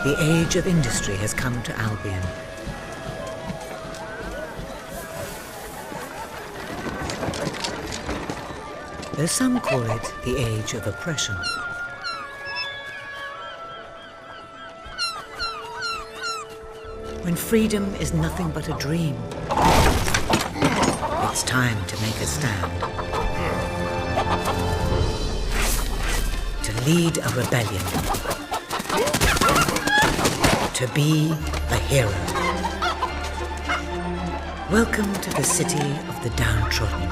The age of industry has come to Albion. Though some call it the age of oppression. When freedom is nothing but a dream, it's time to make a stand. To lead a rebellion. To be a hero. Welcome to the city of the downtrodden.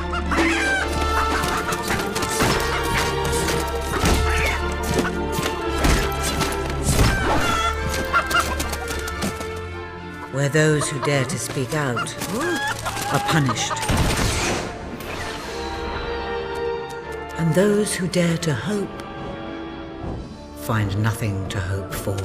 Where those who dare to speak out are punished. And those who dare to hope find nothing to hope for.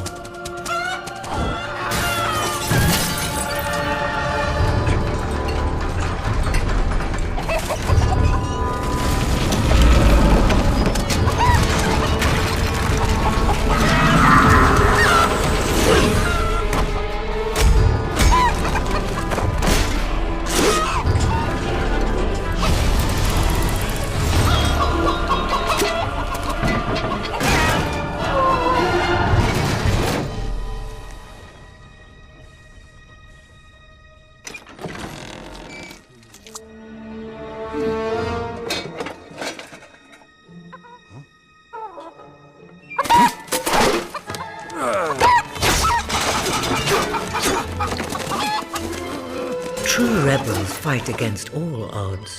True rebels fight against all odds.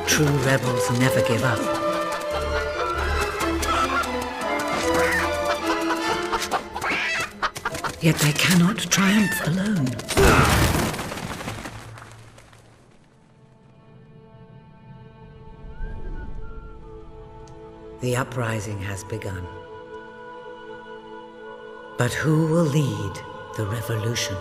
True rebels never give up. Yet they cannot triumph alone. The uprising has begun. But who will lead the revolution?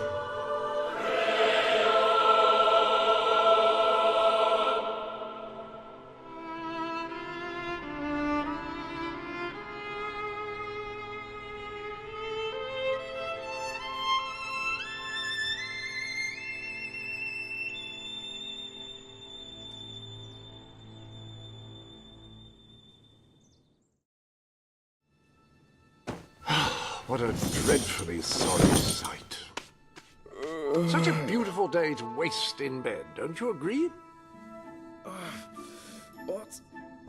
What a dreadfully sorry sight. Such a beautiful day to waste in bed, don't you agree? What?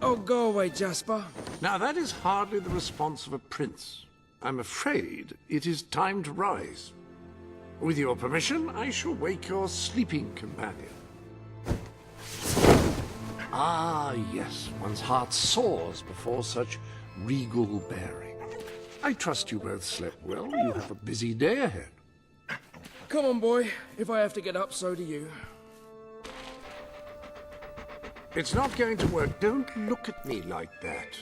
Oh, go away, Jasper. Now, that is hardly the response of a prince. I'm afraid it is time to rise. With your permission, I shall wake your sleeping companion. Ah, yes, one's heart soars before such regal bearing. I trust you both slept well. You have a busy day ahead. Come on, boy. If I have to get up, so do you. It's not going to work. Don't look at me like that.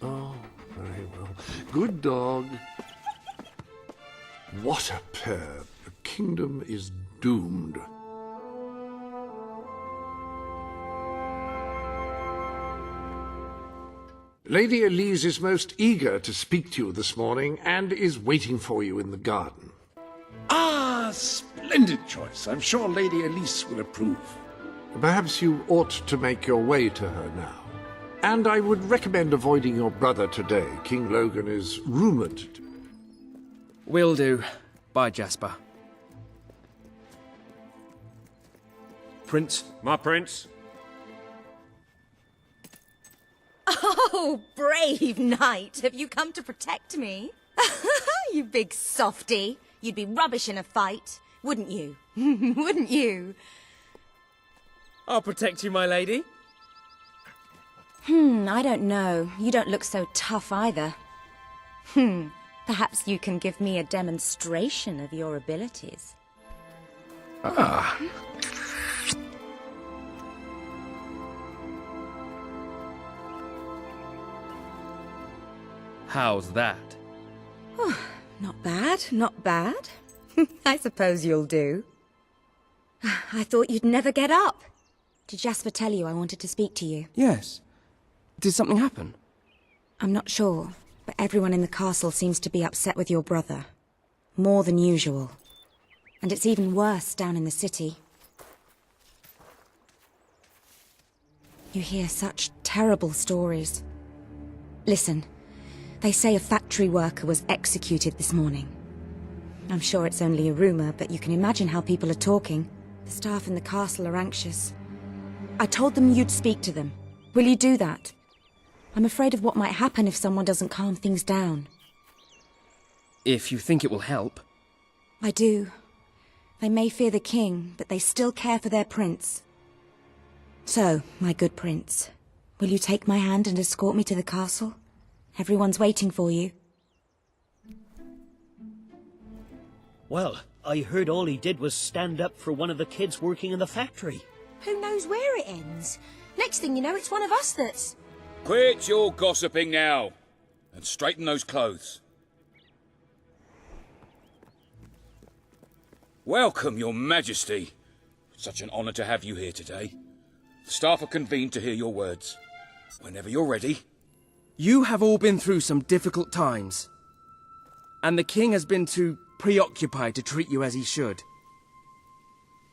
Oh, very well. Good dog. What a pair. The kingdom is doomed. Lady Elise is most eager to speak to you this morning and is waiting for you in the garden. Ah, splendid choice. I'm sure Lady Elise will approve. Perhaps you ought to make your way to her now. And I would recommend avoiding your brother today. King Logan is rumoured to... Will do. Bye, Jasper. Prince? My prince? Oh, brave knight. Have you come to protect me? You big softy. You'd be rubbish in a fight, wouldn't you? Wouldn't you? I'll protect you, my lady. I don't know. You don't look so tough either. Perhaps you can give me a demonstration of your abilities. Ah. How's that? Not bad, not bad. I suppose you'll do. I thought you'd never get up. Did Jasper tell you I wanted to speak to you? Yes. Did something happen? I'm not sure, but everyone in the castle seems to be upset with your brother. More than usual. And it's even worse down in the city. You hear such terrible stories. Listen, they say a factory worker was executed this morning. I'm sure it's only a rumor, but you can imagine how people are talking. The staff in the castle are anxious. I told them you'd speak to them. Will you do that? I'm afraid of what might happen if someone doesn't calm things down. If you think it will help. I do. They may fear the king, but they still care for their prince. So, my good prince, will you take my hand and escort me to the castle? Everyone's waiting for you. Well, I heard all he did was stand up for one of the kids working in the factory. Who knows where it ends? Next thing you know, it's one of us that's... Quit your gossiping now, and straighten those clothes. Welcome, your majesty. Such an honor to have you here today. The staff are convened to hear your words. Whenever you're ready. You have all been through some difficult times. And the king has been too preoccupied to treat you as he should.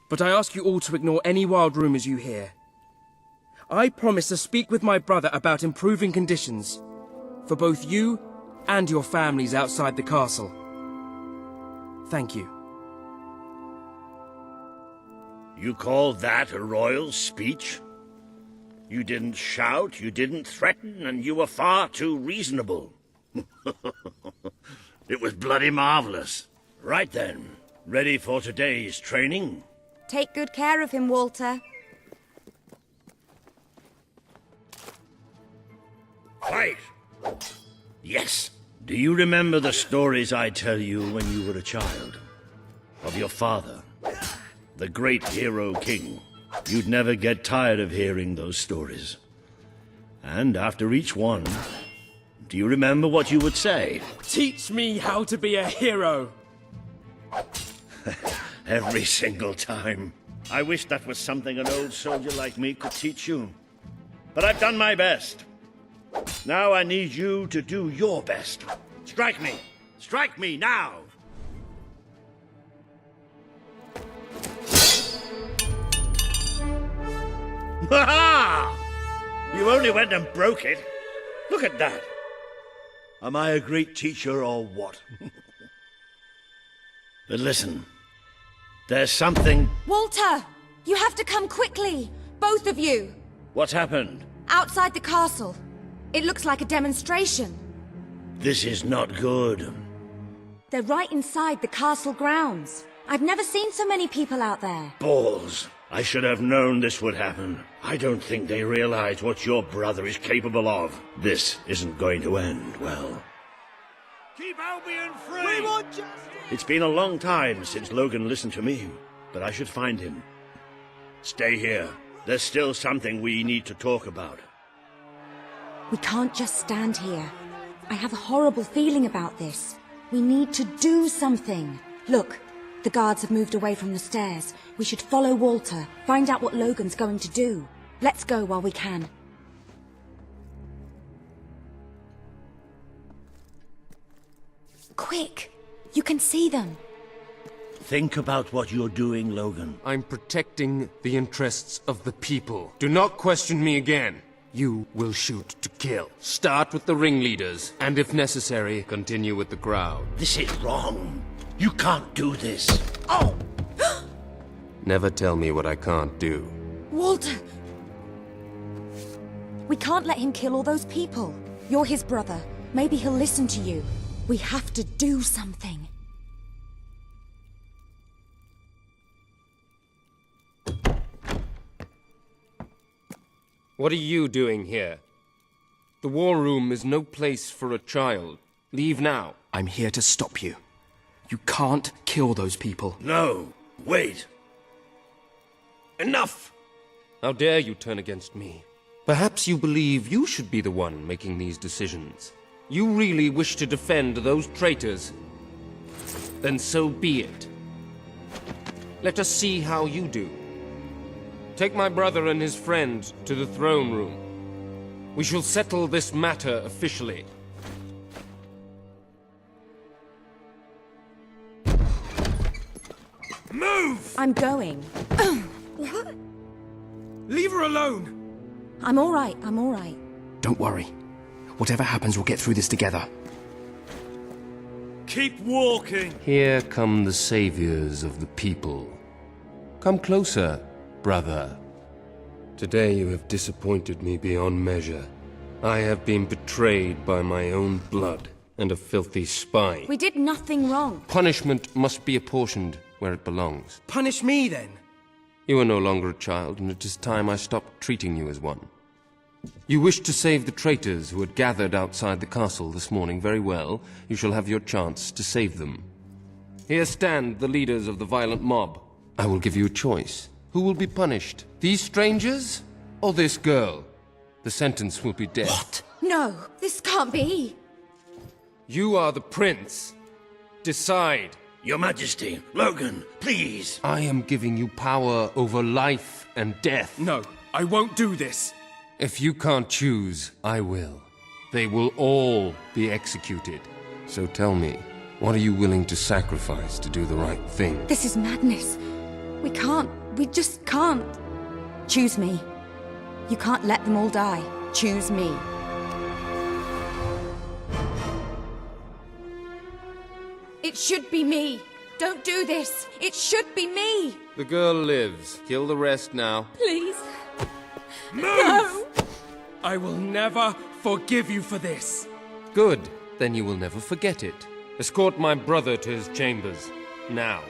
But I ask you all to ignore any wild rumors you hear. I promise to speak with my brother about improving conditions for both you and your families outside the castle. Thank you. You call that a royal speech? You didn't shout, you didn't threaten, and you were far too reasonable. It was bloody marvelous. Right then, ready for today's training? Take good care of him, Walter. Fight! Yes! Do you remember the stories I tell you when you were a child? Of your father, the great hero king. You'd never get tired of hearing those stories. And after each one, do you remember what you would say? Teach me how to be a hero! Every single time. I wish that was something an old soldier like me could teach you. But I've done my best. Now I need you to do your best. Strike me! Strike me now! Ha-ha! You only went and broke it. Look at that. Am I a great teacher or what? But listen, there's something... Walter! You have to come quickly! Both of you! What's happened? Outside the castle. It looks like a demonstration. This is not good. They're right inside the castle grounds. I've never seen so many people out there. Balls. I should have known this would happen. I don't think they realize what your brother is capable of. This isn't going to end well. Keep Albion free! We want justice! It's been a long time since Logan listened to me, but I should find him. Stay here. There's still something we need to talk about. We can't just stand here. I have a horrible feeling about this. We need to do something. Look, the guards have moved away from the stairs. We should follow Walter, find out what Logan's going to do. Let's go while we can. Quick! You can see them. Think about what you're doing, Logan. I'm protecting the interests of the people. Do not question me again. You will shoot to kill. Start with the ringleaders, and if necessary, continue with the crowd. This is wrong. You can't do this. Oh! Never tell me what I can't do. Walter! We can't let him kill all those people. You're his brother. Maybe he'll listen to you. We have to do something. What are you doing here? The war room is no place for a child. Leave now. I'm here to stop you. You can't kill those people. No, wait. Enough! How dare you turn against me? Perhaps you believe you should be the one making these decisions. You really wish to defend those traitors? Then so be it. Let us see how you do. Take my brother and his friend to the throne room. We shall settle this matter officially. Move! I'm going. Leave her alone! I'm all right, I'm all right. Don't worry. Whatever happens, we'll get through this together. Keep walking! Here come the saviors of the people. Come closer, brother. Today you have disappointed me beyond measure. I have been betrayed by my own blood and a filthy spy. We did nothing wrong. Punishment must be apportioned where it belongs. Punish me, then. You are no longer a child, and it is time I stopped treating you as one. You wished to save the traitors who had gathered outside the castle this morning. Very well. You shall have your chance to save them. Here stand the leaders of the violent mob. I will give you a choice. Who will be punished? These strangers or this girl? The sentence will be death. What? No, this can't be. You are the prince. Decide. Your Majesty, Logan, please. I am giving you power over life and death. No, I won't do this. If you can't choose, I will. They will all be executed. So tell me, what are you willing to sacrifice to do the right thing? This is madness. We just can't. Choose me. You can't let them all die. Choose me. It should be me. Don't do this. It should be me. The girl lives. Kill the rest now. Please. Move! No! I will never forgive you for this. Good. Then you will never forget it. Escort my brother to his chambers. Now.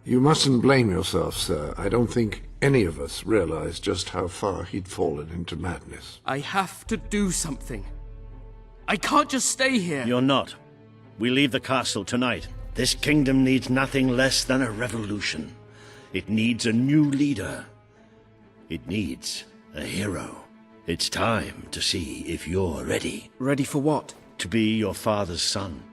You mustn't blame yourself, sir. I don't think any of us realized just how far he'd fallen into madness. I have to do something. I can't just stay here. You're not. We leave the castle tonight. This kingdom needs nothing less than a revolution. It needs a new leader. It needs a hero. It's time to see if you're ready. Ready for what? To be your father's son.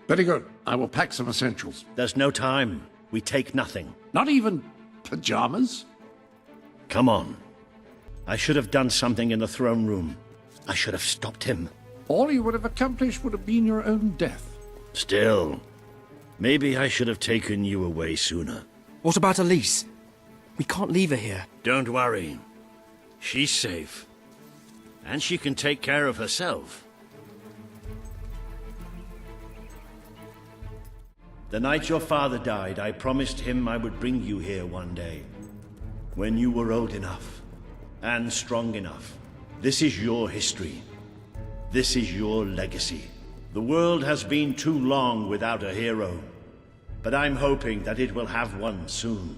Very good. I will pack some essentials. There's no time. We take nothing. Not even pajamas? Come on. I should have done something in the throne room. I should have stopped him. All you would have accomplished would have been your own death. Still, maybe I should have taken you away sooner. What about Elise? We can't leave her here. Don't worry. She's safe. And she can take care of herself. The night your father died, I promised him I would bring you here one day. When you were old enough. And strong enough. This is your history. This is your legacy. The world has been too long without a hero. But I'm hoping that it will have one soon.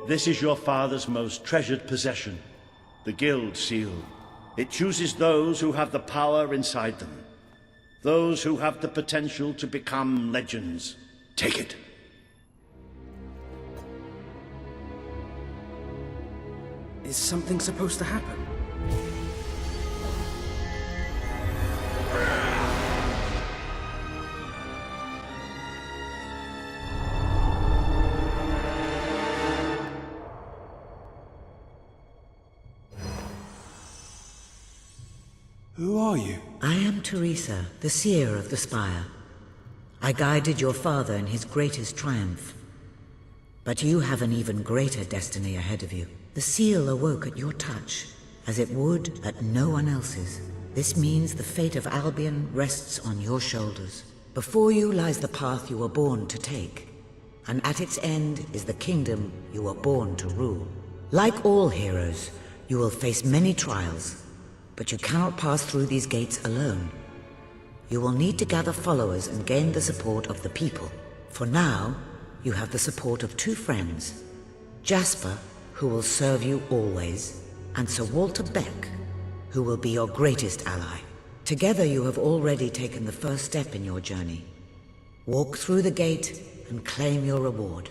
This is your father's most treasured possession, the Guild Seal. It chooses those who have the power inside them, those who have the potential to become legends. Take it. Is something supposed to happen? Who are you? I am Teresa, the seer of the spire. I guided your father in his greatest triumph. But you have an even greater destiny ahead of you. The seal awoke at your touch, as it would at no one else's. This means the fate of Albion rests on your shoulders. Before you lies the path you were born to take, and at its end is the kingdom you were born to rule. Like all heroes, you will face many trials, but you cannot pass through these gates alone. You will need to gather followers and gain the support of the people. For now, you have the support of two friends, Jasper, who will serve you always, and Sir Walter Beck, who will be your greatest ally. Together you have already taken the first step in your journey. Walk through the gate and claim your reward.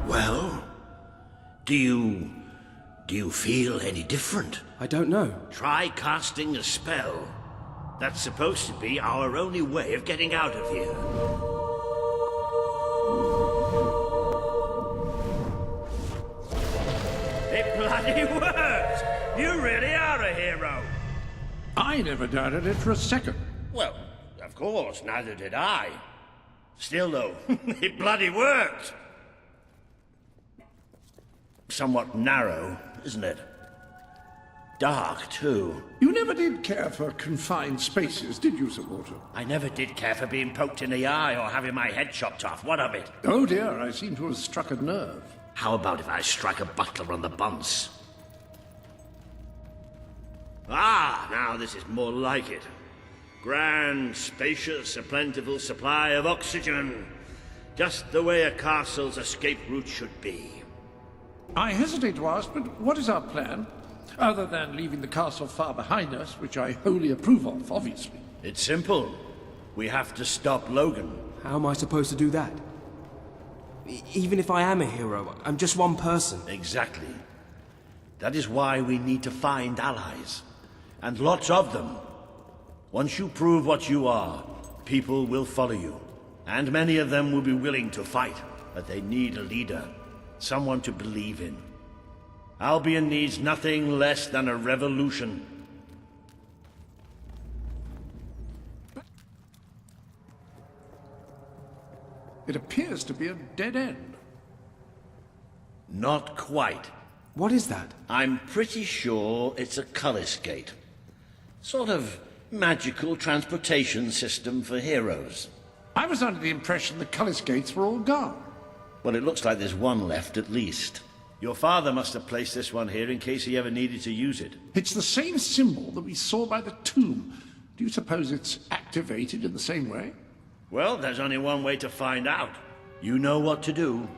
Well, do you feel any different? I don't know. Try casting a spell. That's supposed to be our only way of getting out of here. It bloody works! You really are a hero! I never doubted it for a second. Well, of course, neither did I. Still, though, it bloody worked! Somewhat narrow, isn't it? Dark, too. You never did care for confined spaces, did you, Sir Walter? I never did care for being poked in the eye or having my head chopped off. What of it? Oh dear, I seem to have struck a nerve. How about if I strike a butler on the buns? Ah, now this is more like it. Grand, spacious, a plentiful supply of oxygen. Just the way a castle's escape route should be. I hesitate to ask, but what is our plan? Other than leaving the castle far behind us, which I wholly approve of, obviously. It's simple. We have to stop Logan. How am I supposed to do that? Even if I am a hero, I'm just one person. Exactly. That is why we need to find allies. And lots of them. Once you prove what you are, people will follow you. And many of them will be willing to fight. But they need a leader. Someone to believe in. Albion needs nothing less than a revolution. It appears to be a dead end. Not quite. What is that? I'm pretty sure it's a Cullis Gate. Sort of magical transportation system for heroes. I was under the impression the Cullis Gates were all gone. Well, it looks like there's one left at least. Your father must have placed this one here in case he ever needed to use it. It's the same symbol that we saw by the tomb. Do you suppose it's activated in the same way? Well, there's only one way to find out. You know what to do.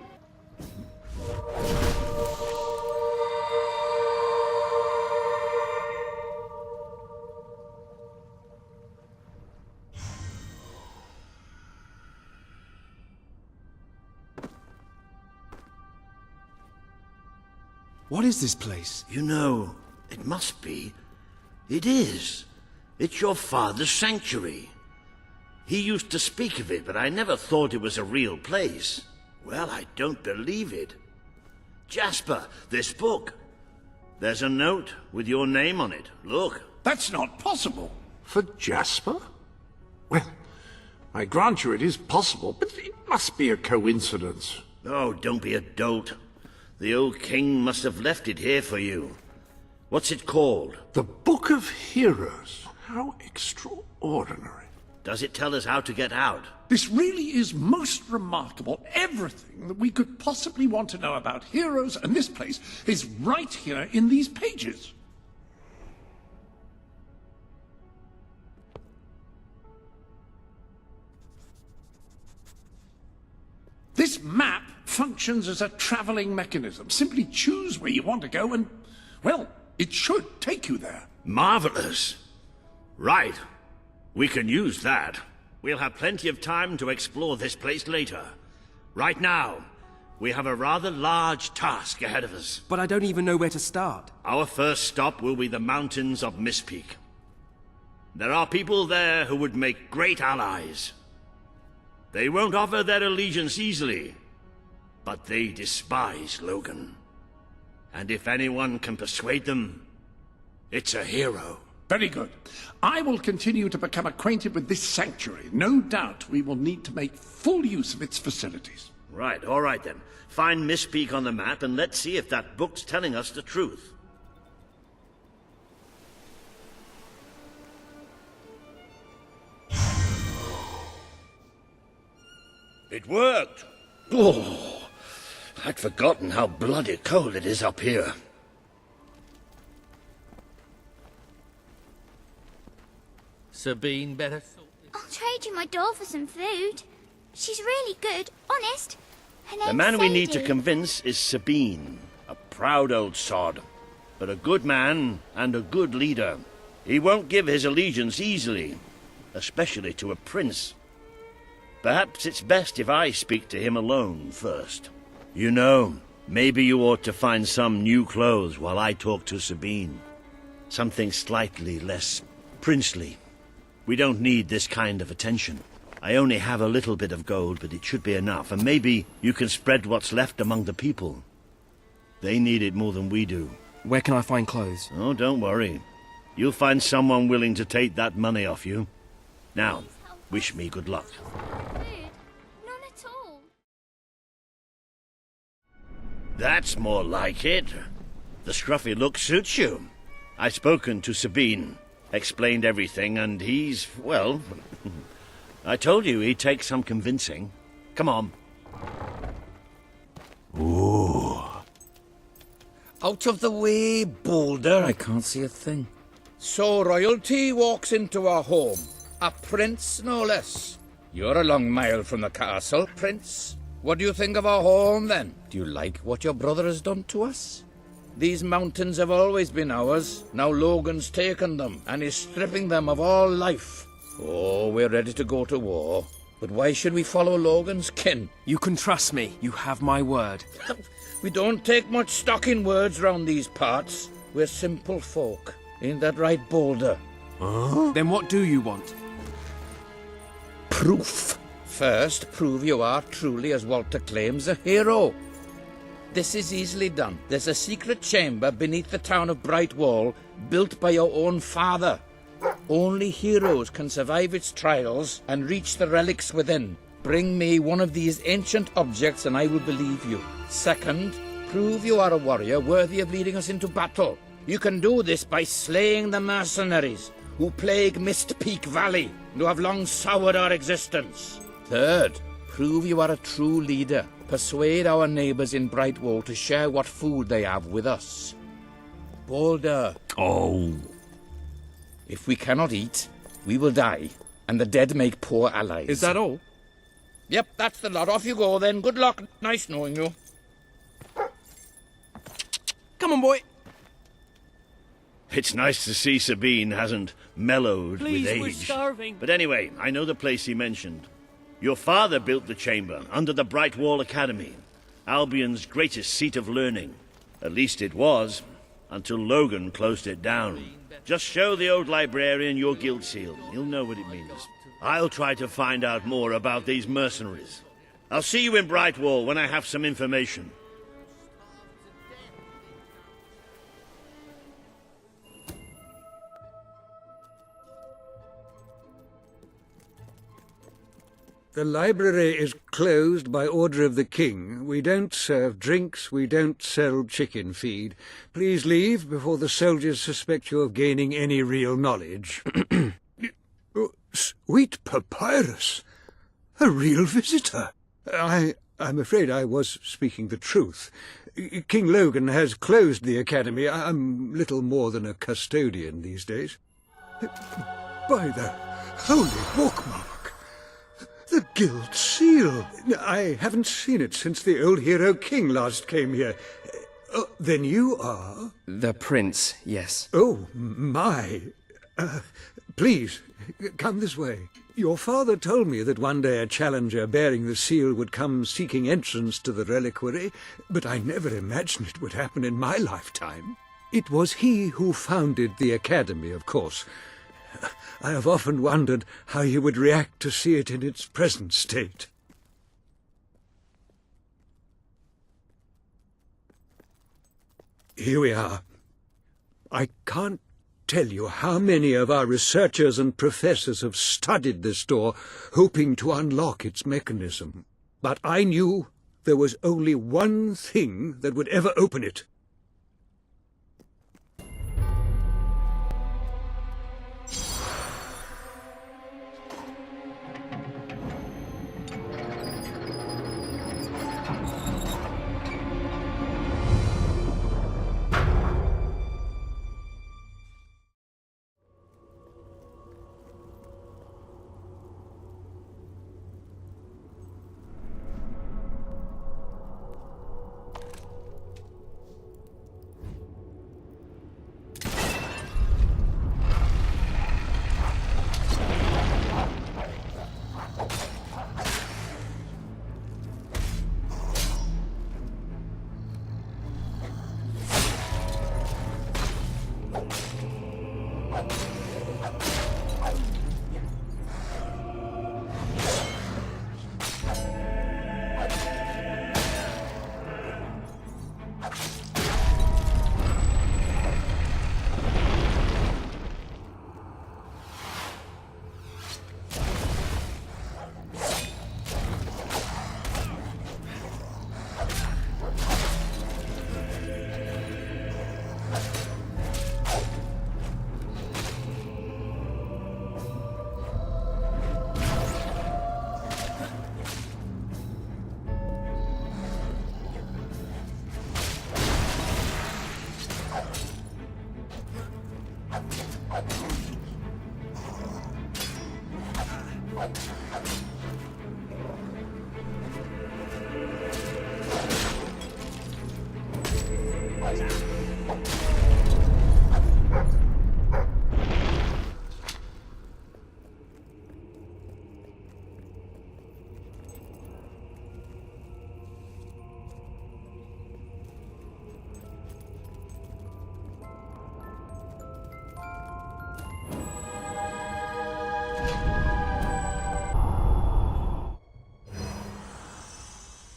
What is this place? You know, it must be. It is. It's your father's sanctuary. He used to speak of it, but I never thought it was a real place. Well, I don't believe it. Jasper, this book. There's a note with your name on it. Look. That's not possible. For Jasper? Well, I grant you it is possible, but it must be a coincidence. Oh, don't be a dolt. The old king must have left it here for you. What's it called? The Book of Heroes. How extraordinary. Does it tell us how to get out? This really is most remarkable. Everything that we could possibly want to know about heroes and this place is right here in these pages. This map functions as a traveling mechanism. Simply choose where you want to go and, well, it should take you there. Marvelous. Right. We can use that. We'll have plenty of time to explore this place later. Right now, we have a rather large task ahead of us. But I don't even know where to start. Our first stop will be the mountains of Mistpeak. There are people there who would make great allies. They won't offer their allegiance easily, but they despise Logan. And if anyone can persuade them, it's a hero. Very good. I will continue to become acquainted with this sanctuary. No doubt we will need to make full use of its facilities. Right, all right then. Find Mistpeak on the map and let's see if that book's telling us the truth. It worked! Oh, I'd forgotten how bloody cold it is up here. Sabine better? I'll trade you my doll for some food. She's really good, honest. Her name's The man we need to Sadie. convince is Sabine, a proud old sod. but a good man and a good leader. He won't give his allegiance easily, especially to a prince. Perhaps it's best if I speak to him alone first. You know, maybe you ought to find some new clothes while I talk to Sabine. Something slightly less princely. We don't need this kind of attention. I only have a little bit of gold, but it should be enough, and maybe you can spread what's left among the people. They need it more than we do. Where can I find clothes? Oh, don't worry. You'll find someone willing to take that money off you. Now, wish me good luck. Food? None at all. That's more like it. The scruffy look suits you. I've spoken to Sabine, explained everything, and he's, well... I told you he'd take some convincing. Come on. Ooh. Out of the way, Boulder. I can't see a thing. So royalty walks into our home. A prince, no less. You're a long mile from the castle, Prince. What do you think of our home, then? Do you like what your brother has done to us? These mountains have always been ours. Now Logan's taken them, and is stripping them of all life. Oh, we're ready to go to war. But why should we follow Logan's kin? You can trust me. You have my word. We don't take much stock in words round these parts. We're simple folk. Ain't that right, Boulder? Huh? Then what do you want? Proof. First, prove you are truly, as Walter claims, a hero. This is easily done. There's a secret chamber beneath the town of Brightwall, built by your own father. Only heroes can survive its trials and reach the relics within. Bring me one of these ancient objects and I will believe you. Second, prove you are a warrior worthy of leading us into battle. You can do this by slaying the mercenaries who plague Mist Peak Valley and who have long soured our existence. Third, prove you are a true leader. Persuade our neighbours in Brightwall to share what food they have with us. Boulder. Oh. If we cannot eat, we will die, and the dead make poor allies. Is that all? Yep, that's the lot. Off you go then. Good luck. Nice knowing you. Come on, boy. It's nice to see Sabine hasn't mellowed Please, with age. we're starving. But anyway, I know the place he mentioned. Your father built the chamber under the Brightwall Academy, Albion's greatest seat of learning. At least it was, until Logan closed it down. Just show the old librarian your guild seal. He'll know what it means. I'll try to find out more about these mercenaries. I'll see you in Brightwall when I have some information. The library is closed by order of the king. We don't serve drinks, we don't sell chicken feed. Please leave before the soldiers suspect you of gaining any real knowledge. Oh, sweet papyrus! A real visitor! I'm afraid I was speaking the truth. King Logan has closed the academy. I'm little more than a custodian these days. By the holy bookmark! The guild seal! I haven't seen it since the old hero king last came here. Then you are? The prince, yes. Oh, my. Please, come this way. Your father told me that one day a challenger bearing the seal would come seeking entrance to the reliquary, but I never imagined it would happen in my lifetime. It was he who founded the academy, of course. I have often wondered how he would react to see it in its present state. Here we are. I can't tell you how many of our researchers and professors have studied this door, hoping to unlock its mechanism. But I knew there was only one thing that would ever open it.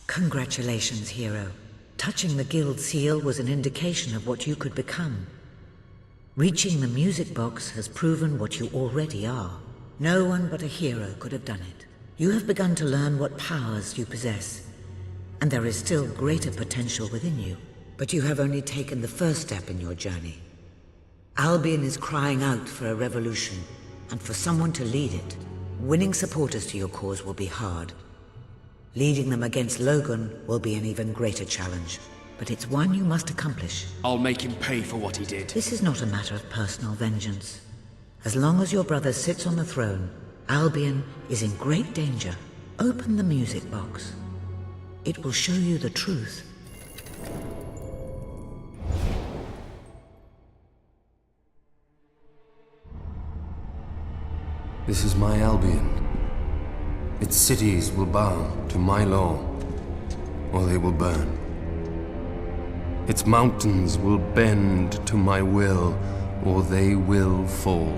Congratulations, hero. Touching the guild seal was an indication of what you could become. Reaching the music box has proven what you already are. No one but a hero could have done it. You have begun to learn what powers you possess, and there is still greater potential within you. But you have only taken the first step in your journey. Albion is crying out for a revolution, and for someone to lead it. Winning supporters to your cause will be hard. Leading them against Logan will be an even greater challenge, but it's one you must accomplish. I'll make him pay for what he did. This is not a matter of personal vengeance. As long as your brother sits on the throne, Albion is in great danger. Open the music box. It will show you the truth. This is my Albion. Its cities will bow to my law, or they will burn. Its mountains will bend to my will, or they will fall.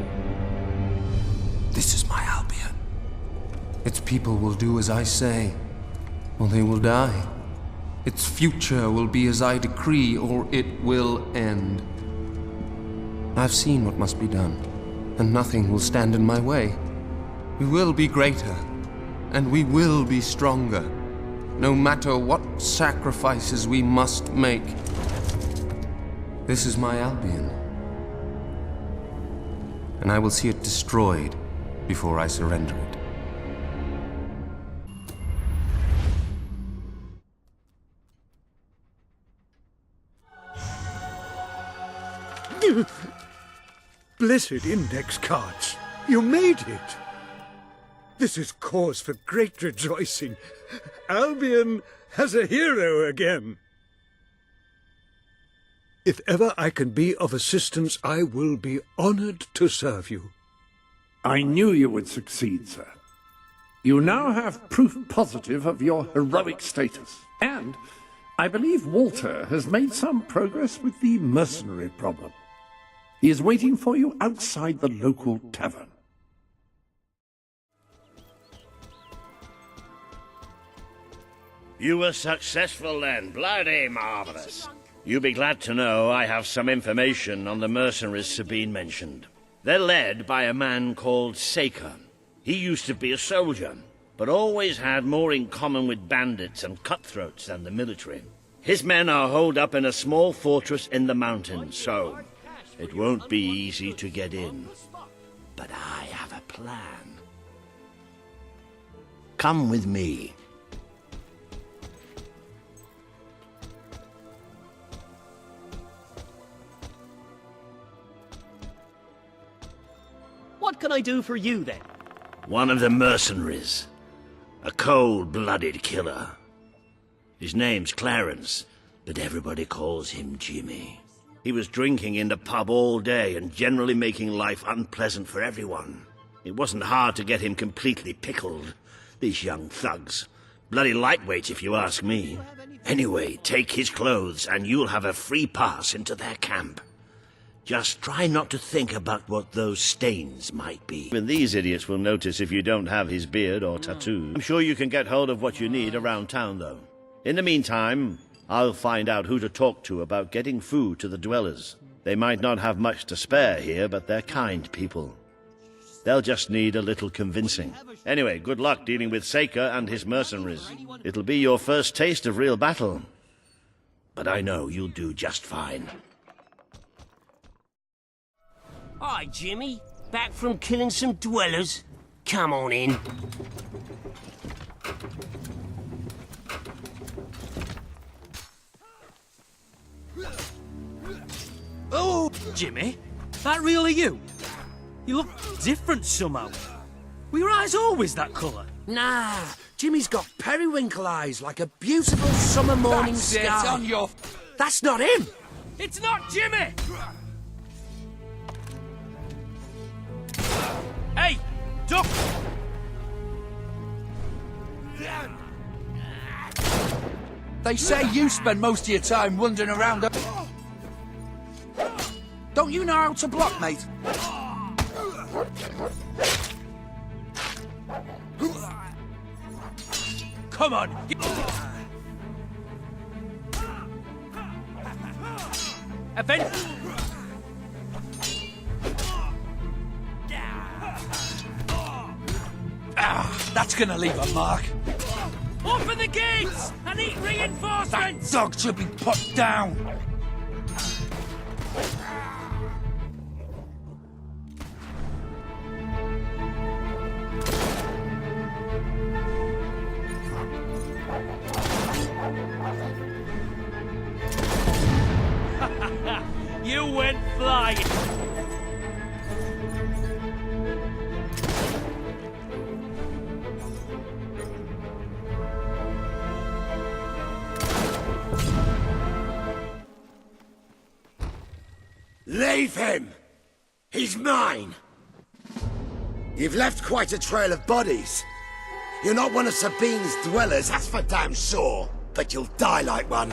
This is my Albion. Its people will do as I say, or they will die. Its future will be as I decree, or it will end. I've seen what must be done, and nothing will stand in my way. We will be greater, and we will be stronger, no matter what sacrifices we must make. This is my Albion, and I will see it destroyed before I surrender it. Blessed index cards! You made it! This is cause for great rejoicing. Albion has a hero again. If ever I can be of assistance, I will be honored to serve you. I knew you would succeed, sir. You now have proof positive of your heroic status, and I believe Walter has made some progress with the mercenary problem. He is waiting for you outside the local tavern. You were successful then. Bloody marvelous. You'll be glad to know I have some information on the mercenaries Sabine mentioned. They're led by a man called Saker. He used to be a soldier, but always had more in common with bandits and cutthroats than the military. His men are holed up in a small fortress in the mountains, so it won't be easy to get in. But I have a plan. Come with me. What can I do for you, then? One of the mercenaries. A cold-blooded killer. His name's Clarence, but everybody calls him Jimmy. He was drinking in the pub all day and generally making life unpleasant for everyone. It wasn't hard to get him completely pickled. These young thugs. Bloody lightweights, if you ask me. Anyway, take his clothes and you'll have a free pass into their camp. Just try not to think about what those stains might be. Even these idiots will notice if you don't have his beard or tattoo. I'm sure you can get hold of what you need around town, though. In the meantime, I'll find out who to talk to about getting food to the dwellers. They might not have much to spare here, but they're kind people. They'll just need a little convincing. Anyway, good luck dealing with Saker and his mercenaries. It'll be your first taste of real battle. But I know you'll do just fine. Hi, Jimmy. Back from killing some dwellers? Come on in. Oh, Jimmy, that really you? You look different somehow. Were your eyes always that colour? Nah, Jimmy's got periwinkle eyes like a beautiful summer morning sky. On your... That's not him. It's not Jimmy! Hey! Duck! They say you spend most of your time wandering around. Don't you know how to block, mate? Come on! Event... That's gonna leave a mark. Open the gates! I need reinforcements! That dog should be put down. You went flying! Leave him! He's mine! You've left quite a trail of bodies. You're not one of Sabine's dwellers, that's for damn sure. But you'll die like one.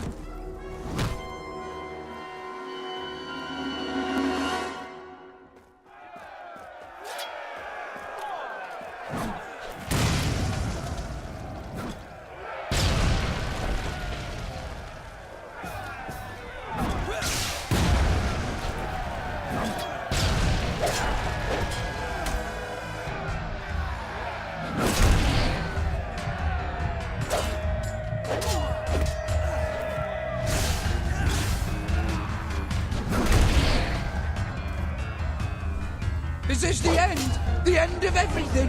Is this the end? The end of everything?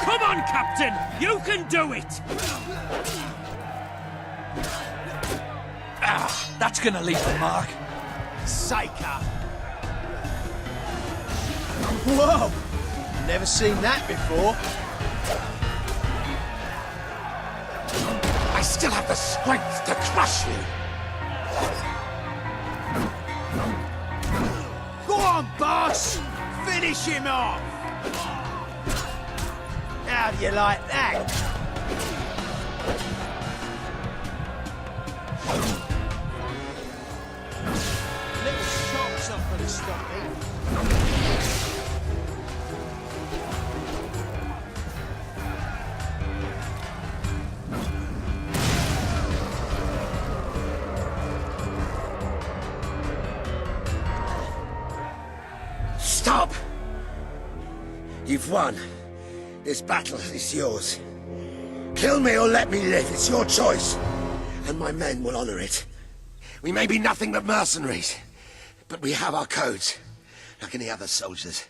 Come on, Captain! You can do it! That's gonna leave a mark. Saker. Whoa! Never seen that before. I still have the strength to crush you. Go on, boss! Finish him off! How do you like that? Little shot's not gonna stop me. Stop! You've won. This battle is yours. Kill me or let me live. It's your choice. And my men will honor it. We may be nothing but mercenaries, but we have our codes, like any other soldiers.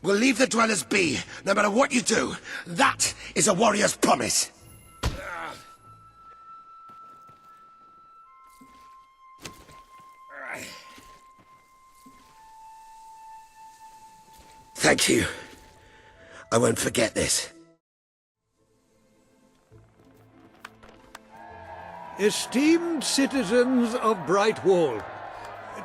We'll leave the dwellers be, no matter what you do. That is a warrior's promise. Thank you. I won't forget this. Esteemed citizens of Brightwall,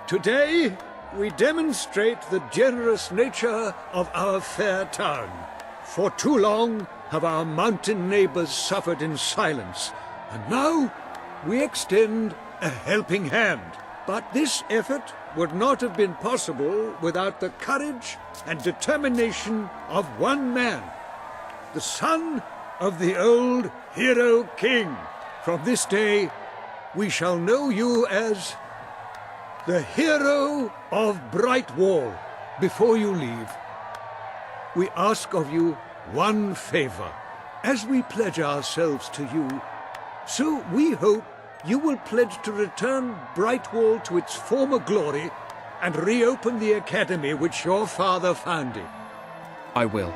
today we demonstrate the generous nature of our fair town. For too long have our mountain neighbors suffered in silence, and now we extend a helping hand. But this effort would not have been possible without the courage and determination of one man, the son of the old hero king. From this day, we shall know you as the hero of Brightwall. Before you leave, we ask of you one favor. As we pledge ourselves to you, so we hope you will pledge to return Brightwall to its former glory and reopen the academy which your father founded. I will.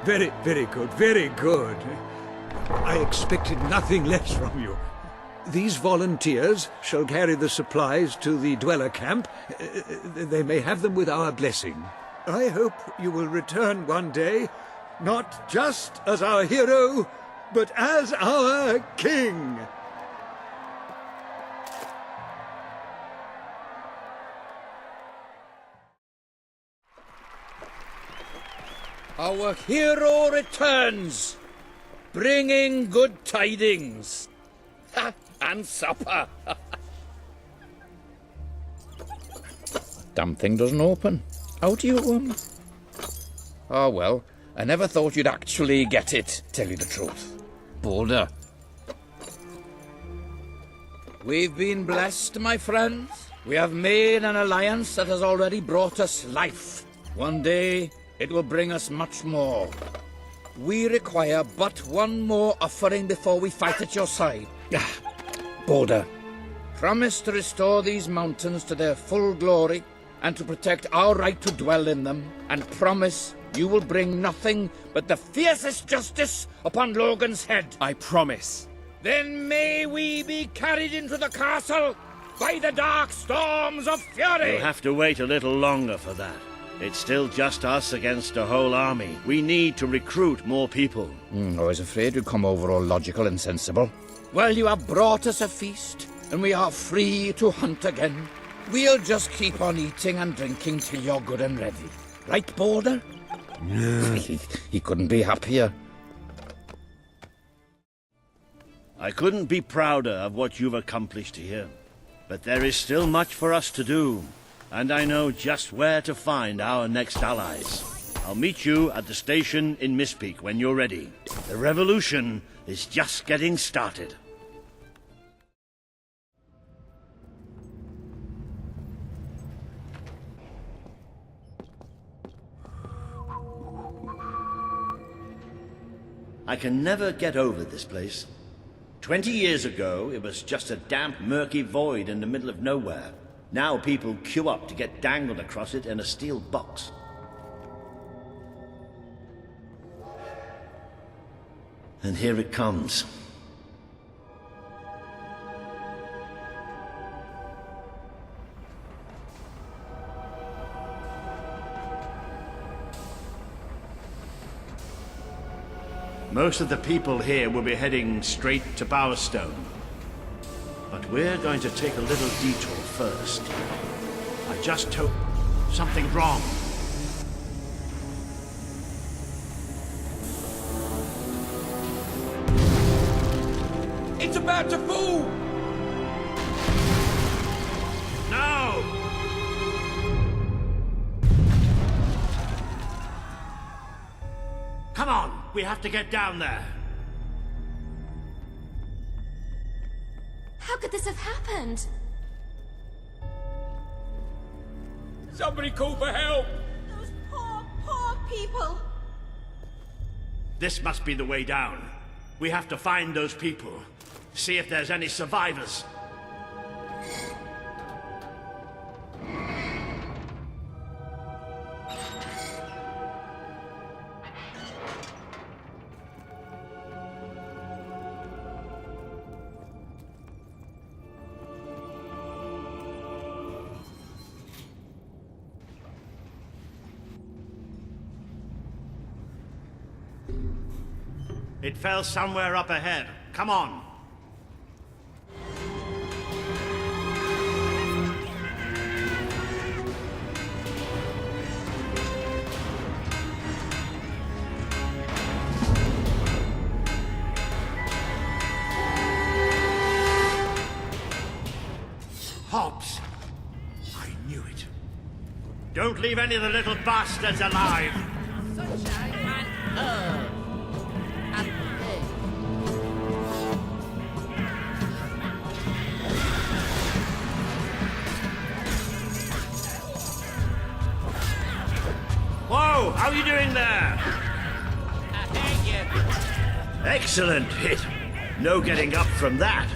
Very, very good, very good. I expected nothing less from you. These volunteers shall carry the supplies to the dweller camp. They may have them with our blessing. I hope you will return one day not just as our hero, but as our king. Our hero returns, bringing good tidings. And supper. Damn thing doesn't open. How do you, Oh, well, I never thought you'd actually get it, tell you the truth. Boulder. We've been blessed, my friends. We have made an alliance that has already brought us life. One day, it will bring us much more. We require but one more offering before we fight at your side. Boulder. Promise to restore these mountains to their full glory and to protect our right to dwell in them, and promise you will bring nothing but the fiercest justice upon Logan's head. I promise. Then may we be carried into the castle by the dark storms of fury. You'll have to wait a little longer for that. It's still just us against a whole army. We need to recruit more people. I was afraid you'd come over all logical and sensible. Well, you have brought us a feast, and we are free to hunt again. We'll just keep on eating and drinking till you're good and ready. Right, Boulder? He couldn't be happier. I couldn't be prouder of what you've accomplished here. But there is still much for us to do, and I know just where to find our next allies. I'll meet you at the station in Mistpeak when you're ready. The revolution is just getting started. I can never get over this place. 20 years ago, it was just a damp, murky void in the middle of nowhere. Now people queue up to get dangled across it in a steel box. And here it comes. Most of the people here will be heading straight to Bowerstone. But we're going to take a little detour first. I just hope something's wrong. It's about to fall! No! Come on, we have to get down there. How could this have happened? Somebody call for help! Those poor people! This must be the way down. We have to find those people. See if there's any survivors. It fell somewhere up ahead. Come on. Hobbs. I knew it. Don't leave any of the little bastards alive. Sunshine and herb. Whoa! How are you doing there? Thank you. Excellent hit. No getting up from that.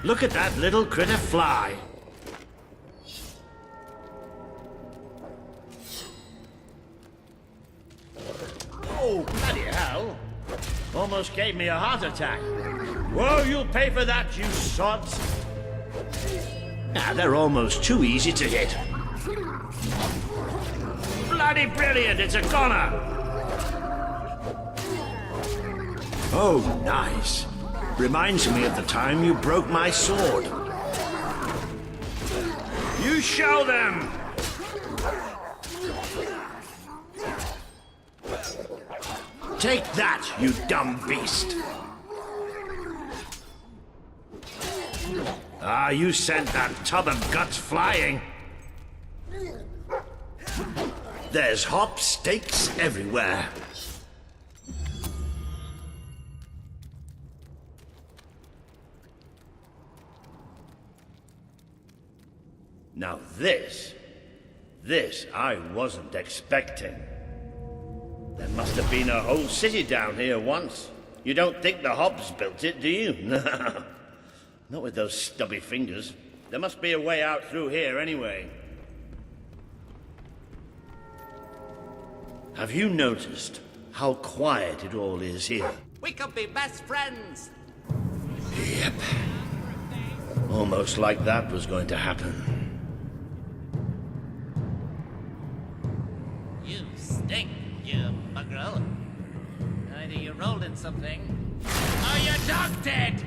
Look at that little critter fly. Oh, bloody hell. Almost gave me a heart attack. Whoa, you'll pay for that, you sods. Ah, they're almost too easy to hit. bloody brilliant! It's a goner! Oh, nice. Reminds me of the time you broke my sword. You show them! Take that, you dumb beast! Ah, you sent that tub of guts flying. There's hop steaks everywhere. Now this I wasn't expecting. There must have been a whole city down here once. You don't think the Hobbs built it, do you? No. Not with those stubby fingers. There must be a way out through here anyway. Have you noticed how quiet it all is here? We could be best friends. Yep. Almost like that was going to happen. You stink, you buggerel. Either you rolled in something, or your dog dead!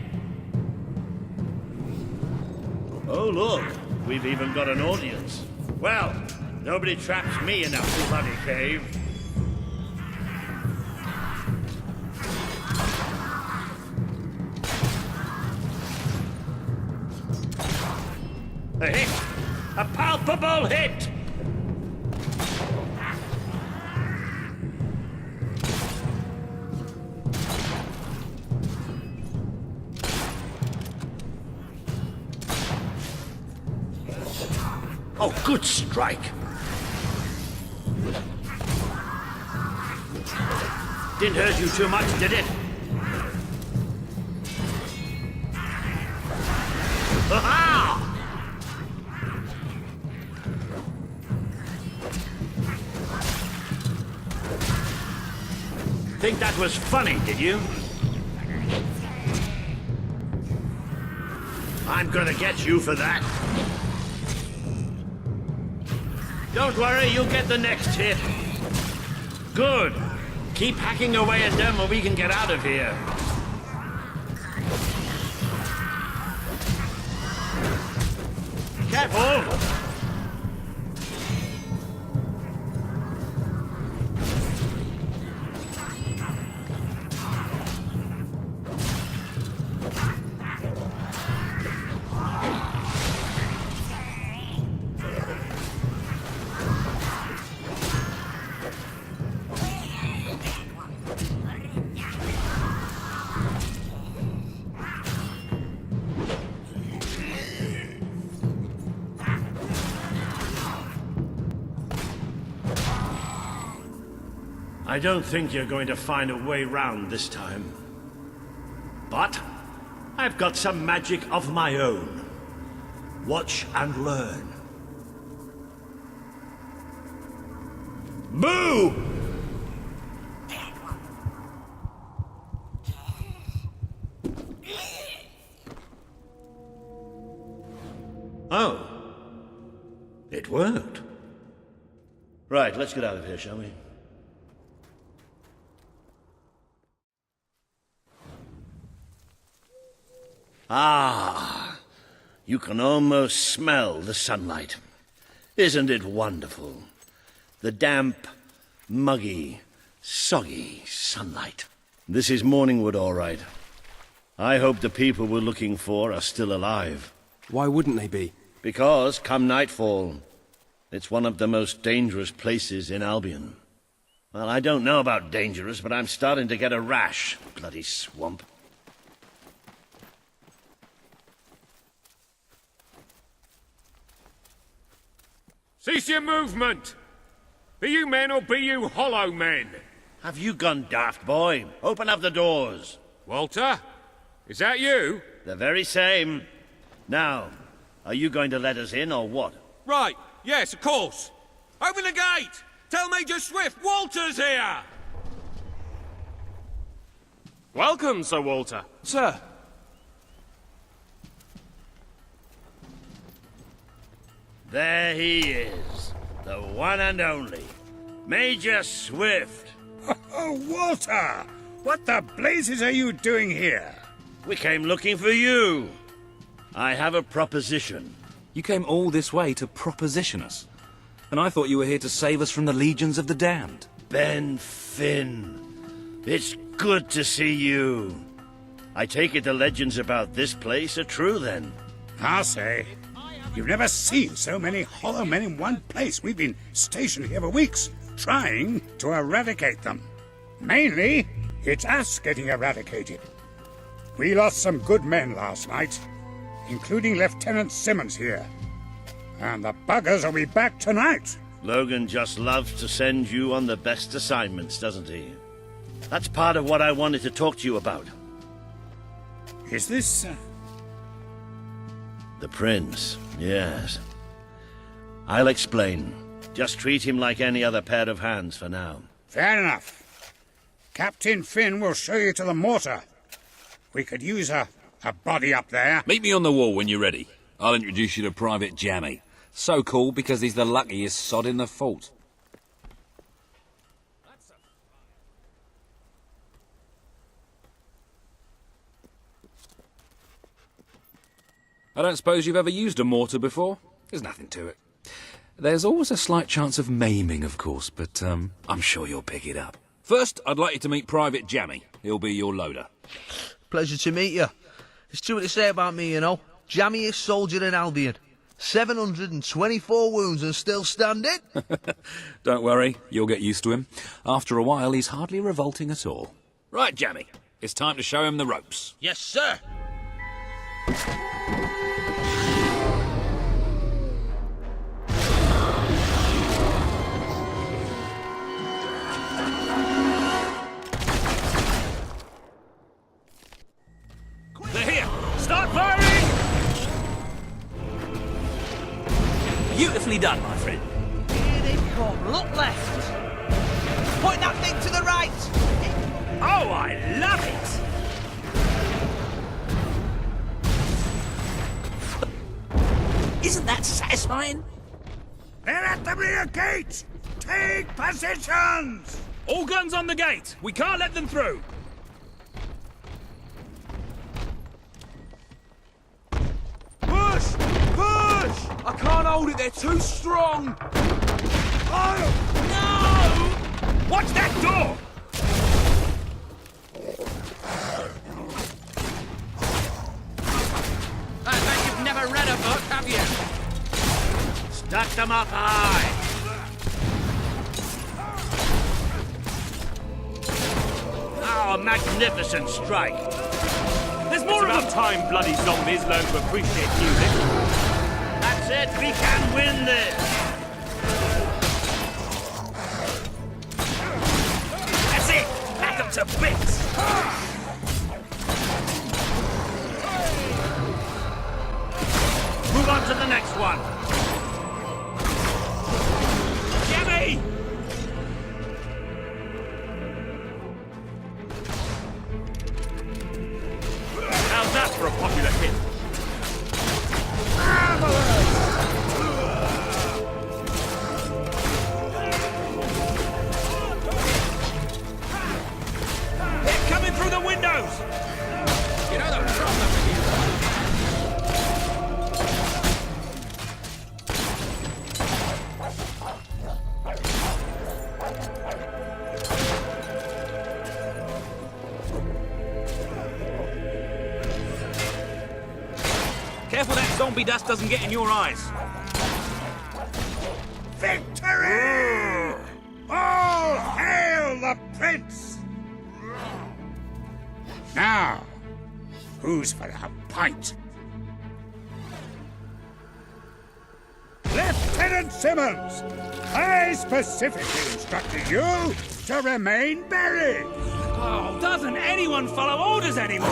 Oh, look. We've even got an audience. Well, nobody traps me in that bloody cave. A hit! A palpable hit! Oh, good strike! Didn't hurt you too much, did it? Ha-ha! Think that was funny, did you? I'm gonna get you for that. Don't worry, you'll get the next hit. Good. Keep hacking away at them or we can get out of here. Careful! I don't think you're going to find a way round this time. But I've got some magic of my own. Watch and learn. Boo! Oh. It worked. Right, let's get out of here, shall we? Ah, you can almost smell the sunlight. Isn't it wonderful? The damp, muggy, soggy sunlight. This is Morningwood, all right. I hope the people we're looking for are still alive. Why wouldn't they be? Because, come nightfall, it's one of the most dangerous places in Albion. Well, I don't know about dangerous, but I'm starting to get a rash. Bloody swamp. Cease your movement! Be you men or be you hollow men? Have you gone daft, boy? Open up the doors. Walter? Is that you? The very same. Now, are you going to let us in or what? Right, yes, of course. Open the gate! Tell Major Swift Walter's here! Welcome, Sir Walter. Sir. There he is, the one and only. Major Swift. Oh, Walter! What the blazes are you doing here? We came looking for you. I have a proposition. You came all this way to proposition us. And I thought you were here to save us from the legions of the damned. Ben Finn. It's good to see you. I take it the legends about this place are true, then? I'll say. You've never seen so many hollow men in one place. We've been stationed here for weeks, trying to eradicate them. Mainly, it's us getting eradicated. We lost some good men last night, including Lieutenant Simmons here. And the buggers will be back tonight. Logan just loves to send you on the best assignments, doesn't he? That's part of what I wanted to talk to you about. Is this... The Prince, yes. I'll explain. Just treat him like any other pair of hands for now. Fair enough. Captain Finn will show you to the mortar. We could use a body up there. Meet me on the wall when you're ready. I'll introduce you to Private Jammy. So cool because he's the luckiest sod in the fort. I don't suppose you've ever used a mortar before? There's nothing to it. There's always a slight chance of maiming, of course, but I'm sure you'll pick it up. First, I'd like you to meet Private Jammy. He'll be your loader. Pleasure to meet you. There's true what they say about me, you know. Jammiest soldier in Albion. 724 wounds and still standing. Don't worry, you'll get used to him. After a while, he's hardly revolting at all. Right, Jammy, it's time to show him the ropes. Yes, sir. They're here! Start firing! Beautifully done, my friend. Here they come. Look left. Point that thing to the right. Oh, I love it! Isn't that satisfying? They're at the rear gate! Take positions! All guns on the gate! We can't let them through! Push! Push! I can't hold it, they're too strong! Oh! No! Watch that door! I bet you've never read a book, have you? Stack them up high! Oh, a magnificent strike! There's more of time bloody zombies learn to appreciate music. That's it, we can win this! That's it! Hack them to bits! Move on to the next one! Jammy! How's that for a popular hit? They're coming through the windows! You know the problem with you? Careful that zombie dust doesn't get in your eyes. Victory! All hail the Prince! Now, who's for a pint? Lieutenant Simmons! I specifically instructed you to remain buried! Oh, doesn't anyone follow orders anymore?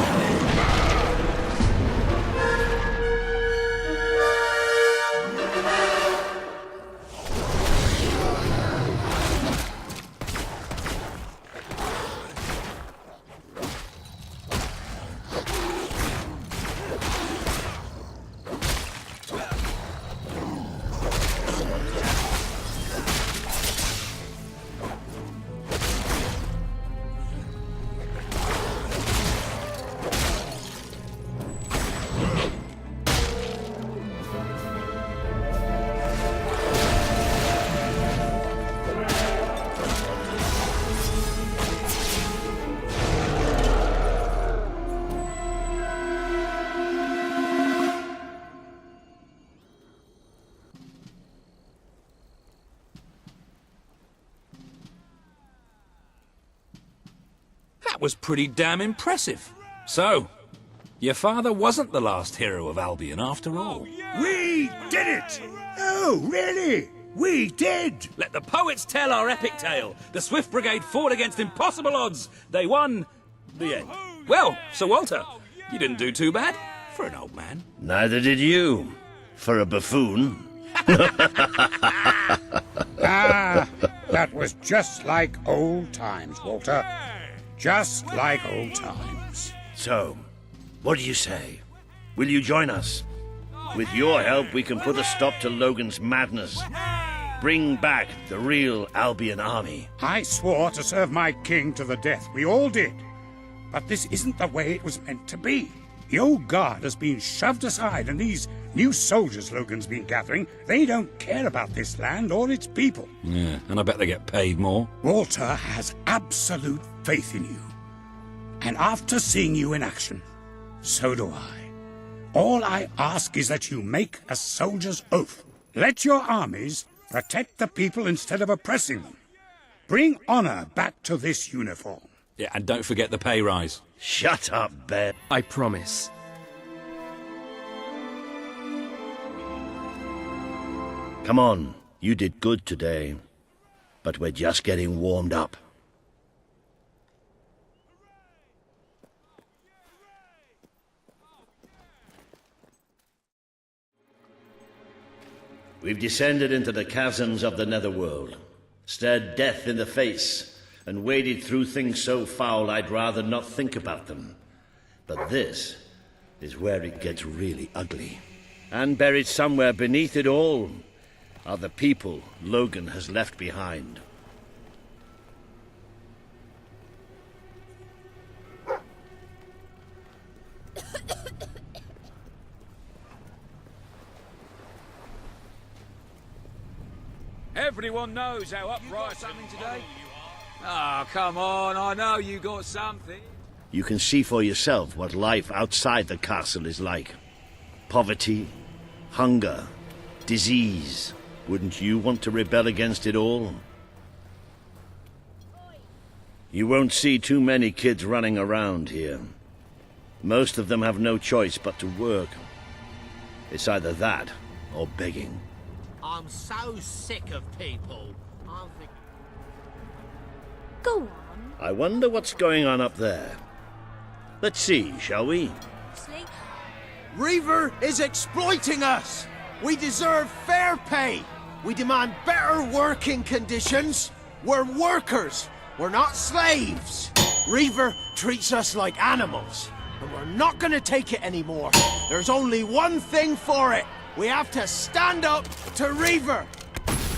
That was pretty damn impressive. So, your father wasn't the last hero of Albion after all. We did it! Oh, really? We did! Let the poets tell our epic tale. The Swift Brigade fought against impossible odds. They won. The end. Well, Sir Walter, you didn't do too bad for an old man. Neither did you, for a buffoon. Ah, that was just like old times, Walter. Just like old times. So, what do you say? Will you join us? With your help, we can put a stop to Logan's madness. Bring back the real Albion army. I swore to serve my king to the death. We all did. But this isn't the way it was meant to be. The old guard has been shoved aside, and these new soldiers Logan's been gathering, they don't care about this land or its people. Yeah, and I bet they get paid more. Walter has absolute faith in you. And after seeing you in action, so do I. All I ask is that you make a soldier's oath. Let your armies protect the people instead of oppressing them. Bring honor back to this uniform. Yeah, and don't forget the pay rise. Shut up, Ben. I promise. Come on, you did good today. But we're just getting warmed up. We've descended into the chasms of the netherworld, stared death in the face, and waded through things so foul I'd rather not think about them. But this is where it gets really ugly. And buried somewhere beneath it all are the people Logan has left behind. Everyone knows how upright something today. Oh, come on, I know you got something. You can see for yourself what life outside the castle is like. Poverty, hunger, disease. Wouldn't you want to rebel against it all? You won't see too many kids running around here. Most of them have no choice but to work. It's either that or begging. I'm so sick of people. I'm thinking... Go on. I wonder what's going on up there. Let's see, shall we? Reaver is exploiting us! We deserve fair pay! We demand better working conditions! We're workers! We're not slaves! Reaver treats us like animals, and we're not gonna take it anymore. There's only one thing for it. We have to stand up to Reaver!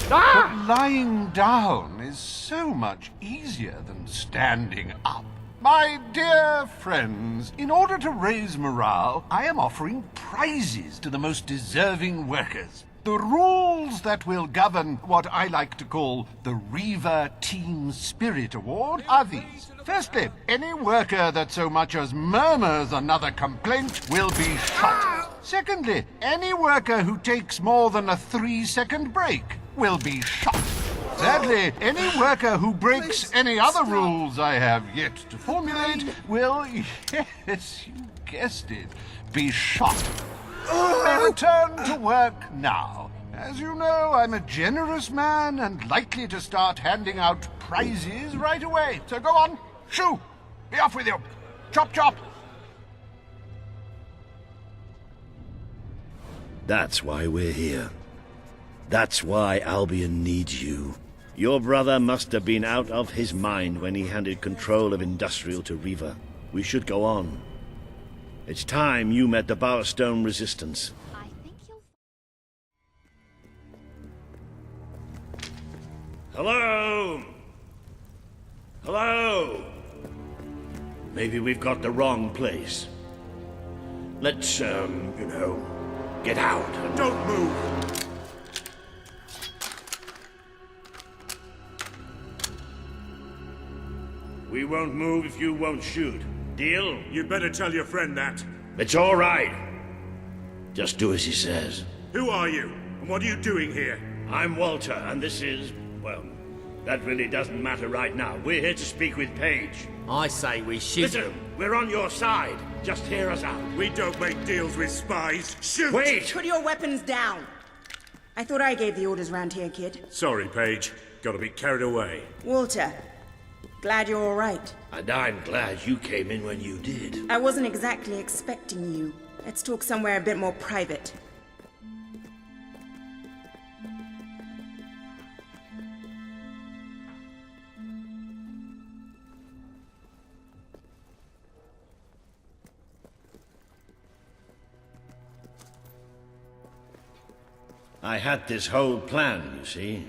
But lying down is so much easier than standing up. My dear friends, in order to raise morale, I am offering prizes to the most deserving workers. The rules that will govern what I like to call the Reaver Team Spirit Award are these. Firstly, any worker that so much as murmurs another complaint will be shot. Secondly, any worker who takes more than a 3-second break will be shot. Thirdly, any worker who breaks any other rules I have yet to formulate will, yes, you guessed it, be shot. May return to work now. As you know, I'm a generous man and likely to start handing out prizes right away. So go on, shoo! Be off with you! Chop, chop! That's why we're here. That's why Albion needs you. Your brother must have been out of his mind when he handed control of Industrial to Reaver. We should go on. It's time you met the Bowerstone Resistance. Hello? Hello? Maybe we've got the wrong place. Let's, get out. Don't move! We won't move if you won't shoot. Deal? You'd better tell your friend that. It's all right. Just do as he says. Who are you? And what are you doing here? I'm Walter, and this is, well, That really doesn't matter right now. We're here to speak with Paige. I say we shoot Listen, them. we're on your side. Just hear us out. We don't make deals with spies. Shoot! Wait! Put your weapons down. I thought I gave the orders round here, kid. Sorry, Paige. Got a bit carried away. Walter, glad you're all right. And I'm glad you came in when you did. I wasn't exactly expecting you. Let's talk somewhere a bit more private. I had this whole plan, you see.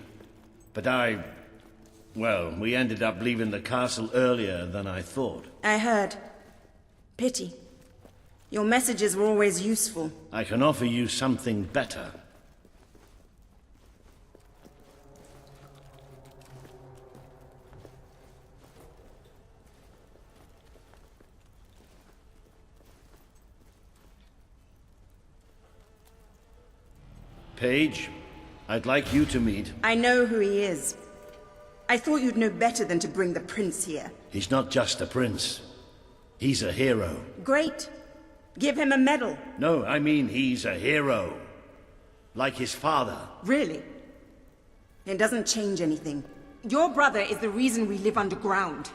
But well, we ended up leaving the castle earlier than I thought. I heard. Pity. Your messages were always useful. I can offer you something better. Paige, I'd like you to meet... I know who he is. I thought you'd know better than to bring the prince here. He's not just a prince. He's a hero. Great. Give him a medal. No, I mean he's a hero. Like his father. Really? It doesn't change anything. Your brother is the reason we live underground.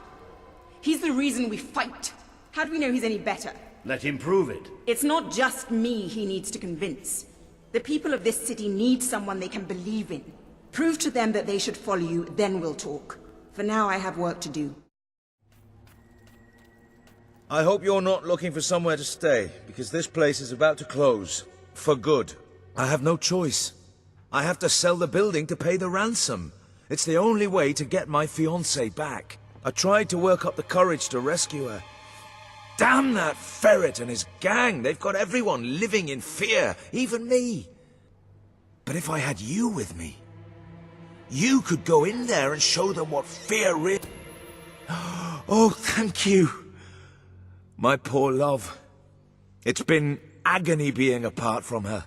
He's the reason we fight. How do we know he's any better? Let him prove it. It's not just me he needs to convince. The people of this city need someone they can believe in. Prove to them that they should follow you, then we'll talk. For now, I have work to do. I hope you're not looking for somewhere to stay, because this place is about to close. For good. I have no choice. I have to sell the building to pay the ransom. It's the only way to get my fiancée back. I tried to work up the courage to rescue her. Damn that ferret and his gang! They've got everyone living in fear, even me. But if I had you with me, you could go in there and show them what fear is. Oh, thank you. My poor love. It's been agony being apart from her.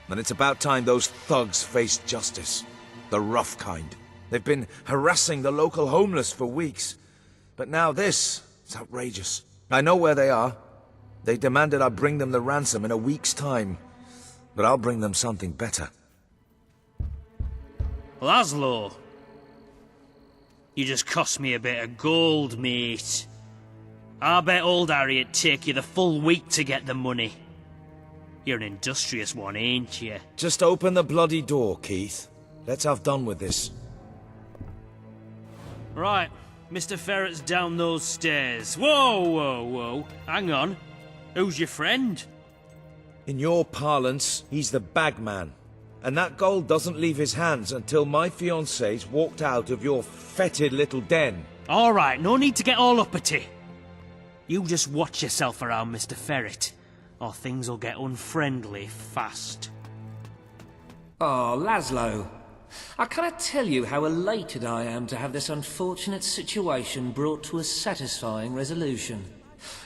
And it's about time those thugs faced justice. The rough kind. They've been harassing the local homeless for weeks. But now this, it's outrageous. I know where they are. They demanded I bring them the ransom in a week's time. But I'll bring them something better. Laszlo, you just cost me a bit of gold, mate. I bet old Harry'd take you the full week to get the money. You're an industrious one, ain't you? Just open the bloody door, Keith. Let's have done with this. Right, Mr. Ferret's down those stairs. Whoa, whoa, whoa. Hang on. Who's your friend? In your parlance, he's the bagman. And that gold doesn't leave his hands until my fiancée's walked out of your fetid little den. All right, no need to get all uppity. You just watch yourself around, Mr. Ferret, or things will get unfriendly fast. Oh, Laszlo. I cannot tell you how elated I am to have this unfortunate situation brought to a satisfying resolution.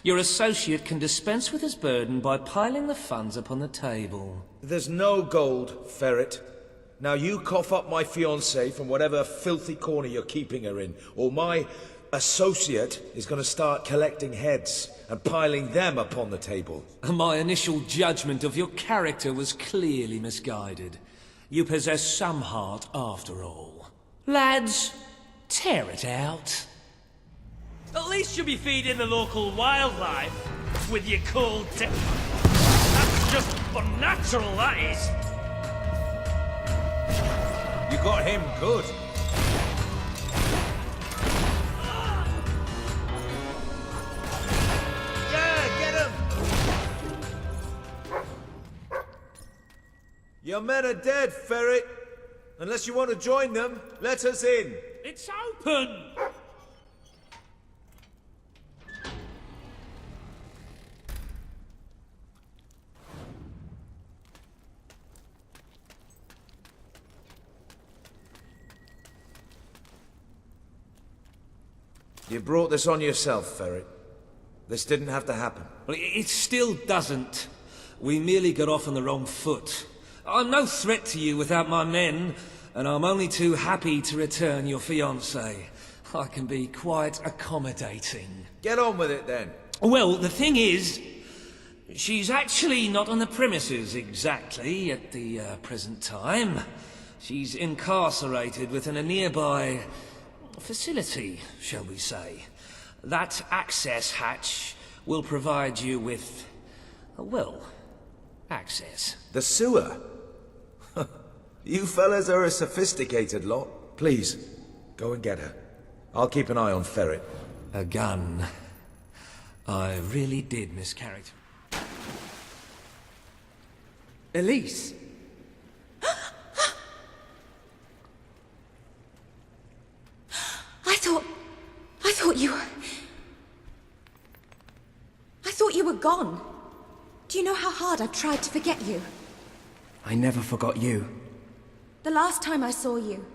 Your associate can dispense with his burden by piling the funds upon the table. There's no gold, Ferret. Now you cough up my fiancée from whatever filthy corner you're keeping her in, or my associate is going to start collecting heads and piling them upon the table. My initial judgment of your character was clearly misguided. You possess some heart after all. Lads, tear it out. At least you'll be feeding the local wildlife with your cold That's just unnatural, that is. You got him good. Yeah, get him! Your men are dead, Ferret. Unless you want to join them, let us in. It's open! You brought this on yourself, Ferret. This didn't have to happen. Well, it still doesn't. We merely got off on the wrong foot. I'm no threat to you without my men, and I'm only too happy to return your fiancée. I can be quite accommodating. Get on with it then. Well, the thing is, she's actually not on the premises exactly at the present time. She's incarcerated within a nearby facility, shall we say. That access hatch will provide you with, well, access. The sewer? You fellas are a sophisticated lot. Please, go and get her. I'll keep an eye on Ferret. A gun. I really did mischaracterize. Elise? I thought you were gone. Do you know how hard I've tried to forget you? I never forgot you. The last time I saw you,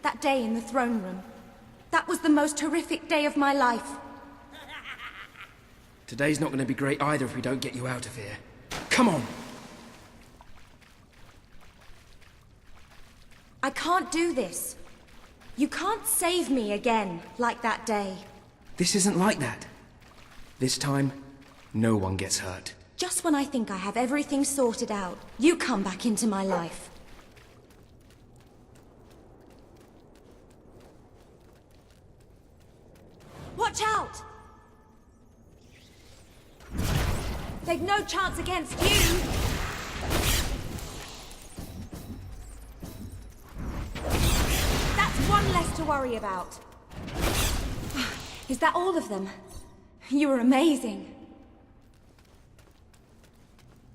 that day in the throne room, that was the most horrific day of my life. Today's not going to be great either if we don't get you out of here. Come on! I can't do this. You can't save me again, like that day. This isn't like that. This time, no one gets hurt. Just when I think I have everything sorted out, you come back into my life. Watch out! They've no chance against you! That's one less to worry about. Is that all of them? You were amazing.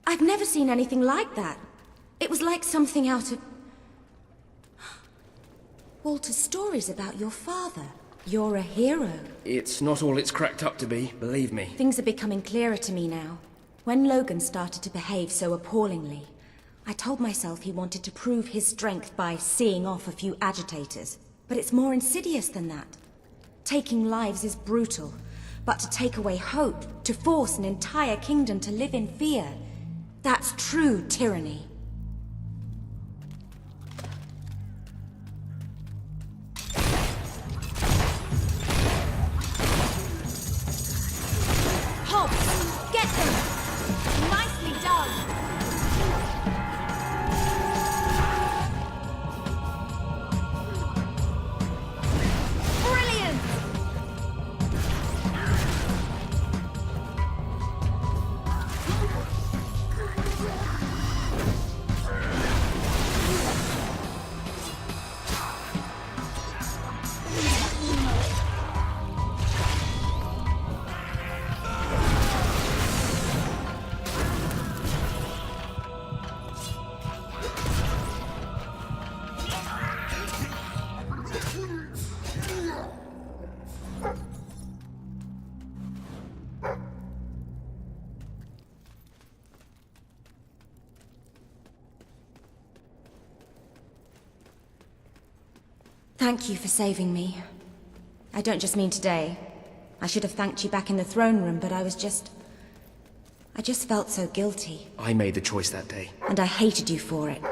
I've never seen anything like that. It was like something out of... Walter's stories about your father. You're a hero. It's not all it's cracked up to be, believe me. Things are becoming clearer to me now. When Logan started to behave so appallingly, I told myself he wanted to prove his strength by seeing off a few agitators. But it's more insidious than that. Taking lives is brutal, but to take away hope, to force an entire kingdom to live in fear, that's true tyranny. Hobbs, get them! Nicely done! Brilliant! Thank you for saving me. I don't just mean today. I should have thanked you back in the throne room, but I just felt so guilty. I made the choice that day. And I hated you for it.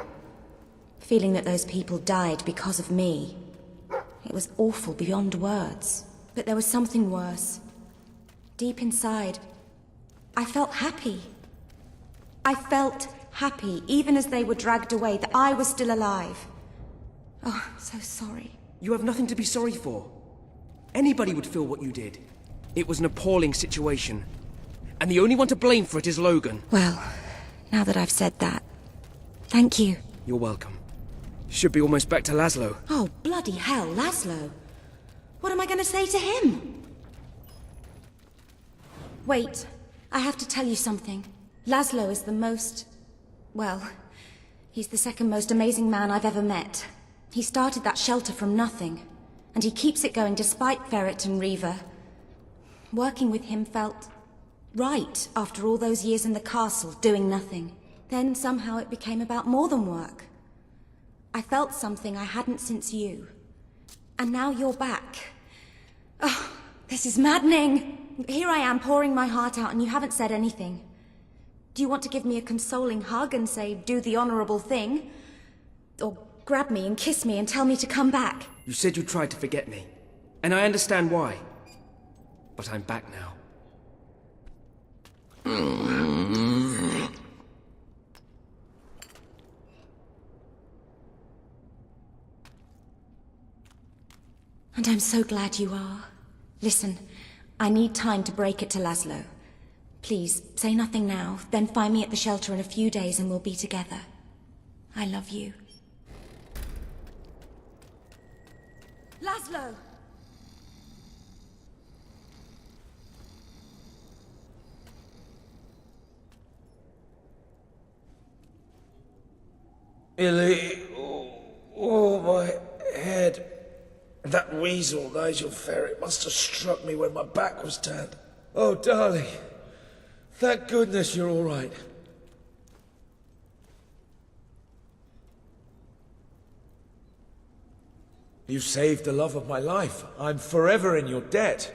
Feeling that those people died because of me. It was awful beyond words. But there was something worse. Deep inside, I felt happy. I felt happy, even as they were dragged away, that I was still alive. Oh, I'm so sorry. You have nothing to be sorry for. Anybody would feel what you did. It was an appalling situation. And the only one to blame for it is Logan. Well, now that I've said that, thank you. You're welcome. Should be almost back to Laszlo. Oh, bloody hell, Laszlo. What am I going to say to him? Wait, I have to tell you something. Laszlo is the most... well, he's the second most amazing man I've ever met. He started that shelter from nothing, and he keeps it going despite Ferret and Reaver. Working with him felt right after all those years in the castle, doing nothing. Then somehow it became about more than work. I felt something I hadn't since you. And now you're back. Oh, this is maddening. Here I am pouring my heart out and you haven't said anything. Do you want to give me a consoling hug and say, do the honorable thing? Or grab me and kiss me and tell me to come back. You said you tried to forget me, and I understand why. But I'm back now. And I'm so glad you are. Listen, I need time to break it to Laszlo. Please, say nothing now, then find me at the shelter in a few days and we'll be together. I love you. Laszlo! Illy, oh, my head. That weasel, Nigel Ferret, must have struck me when my back was turned. Oh, darling. Thank goodness you're all right. You saved the love of my life. I'm forever in your debt.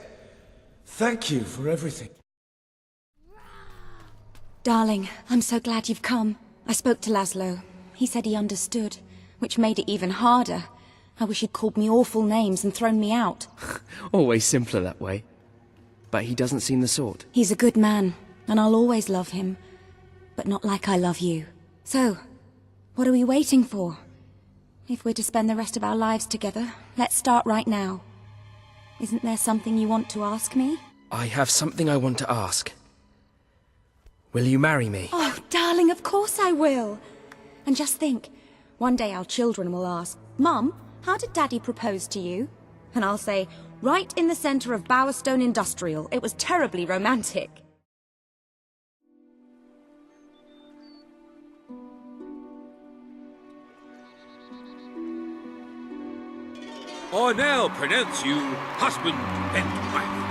Thank you for everything. Darling, I'm so glad you've come. I spoke to Laszlo. He said he understood, which made it even harder. I wish he'd called me awful names and thrown me out. Always simpler that way. But he doesn't seem the sort. He's a good man, and I'll always love him. But not like I love you. So, what are we waiting for? If we're to spend the rest of our lives together, let's start right now. Isn't there something you want to ask me? I have something I want to ask. Will you marry me? Oh, darling, of course I will. And just think, one day our children will ask, Mum, how did Daddy propose to you? And I'll say, right in the centre of Bowerstone Industrial. It was terribly romantic. I now pronounce you husband and wife.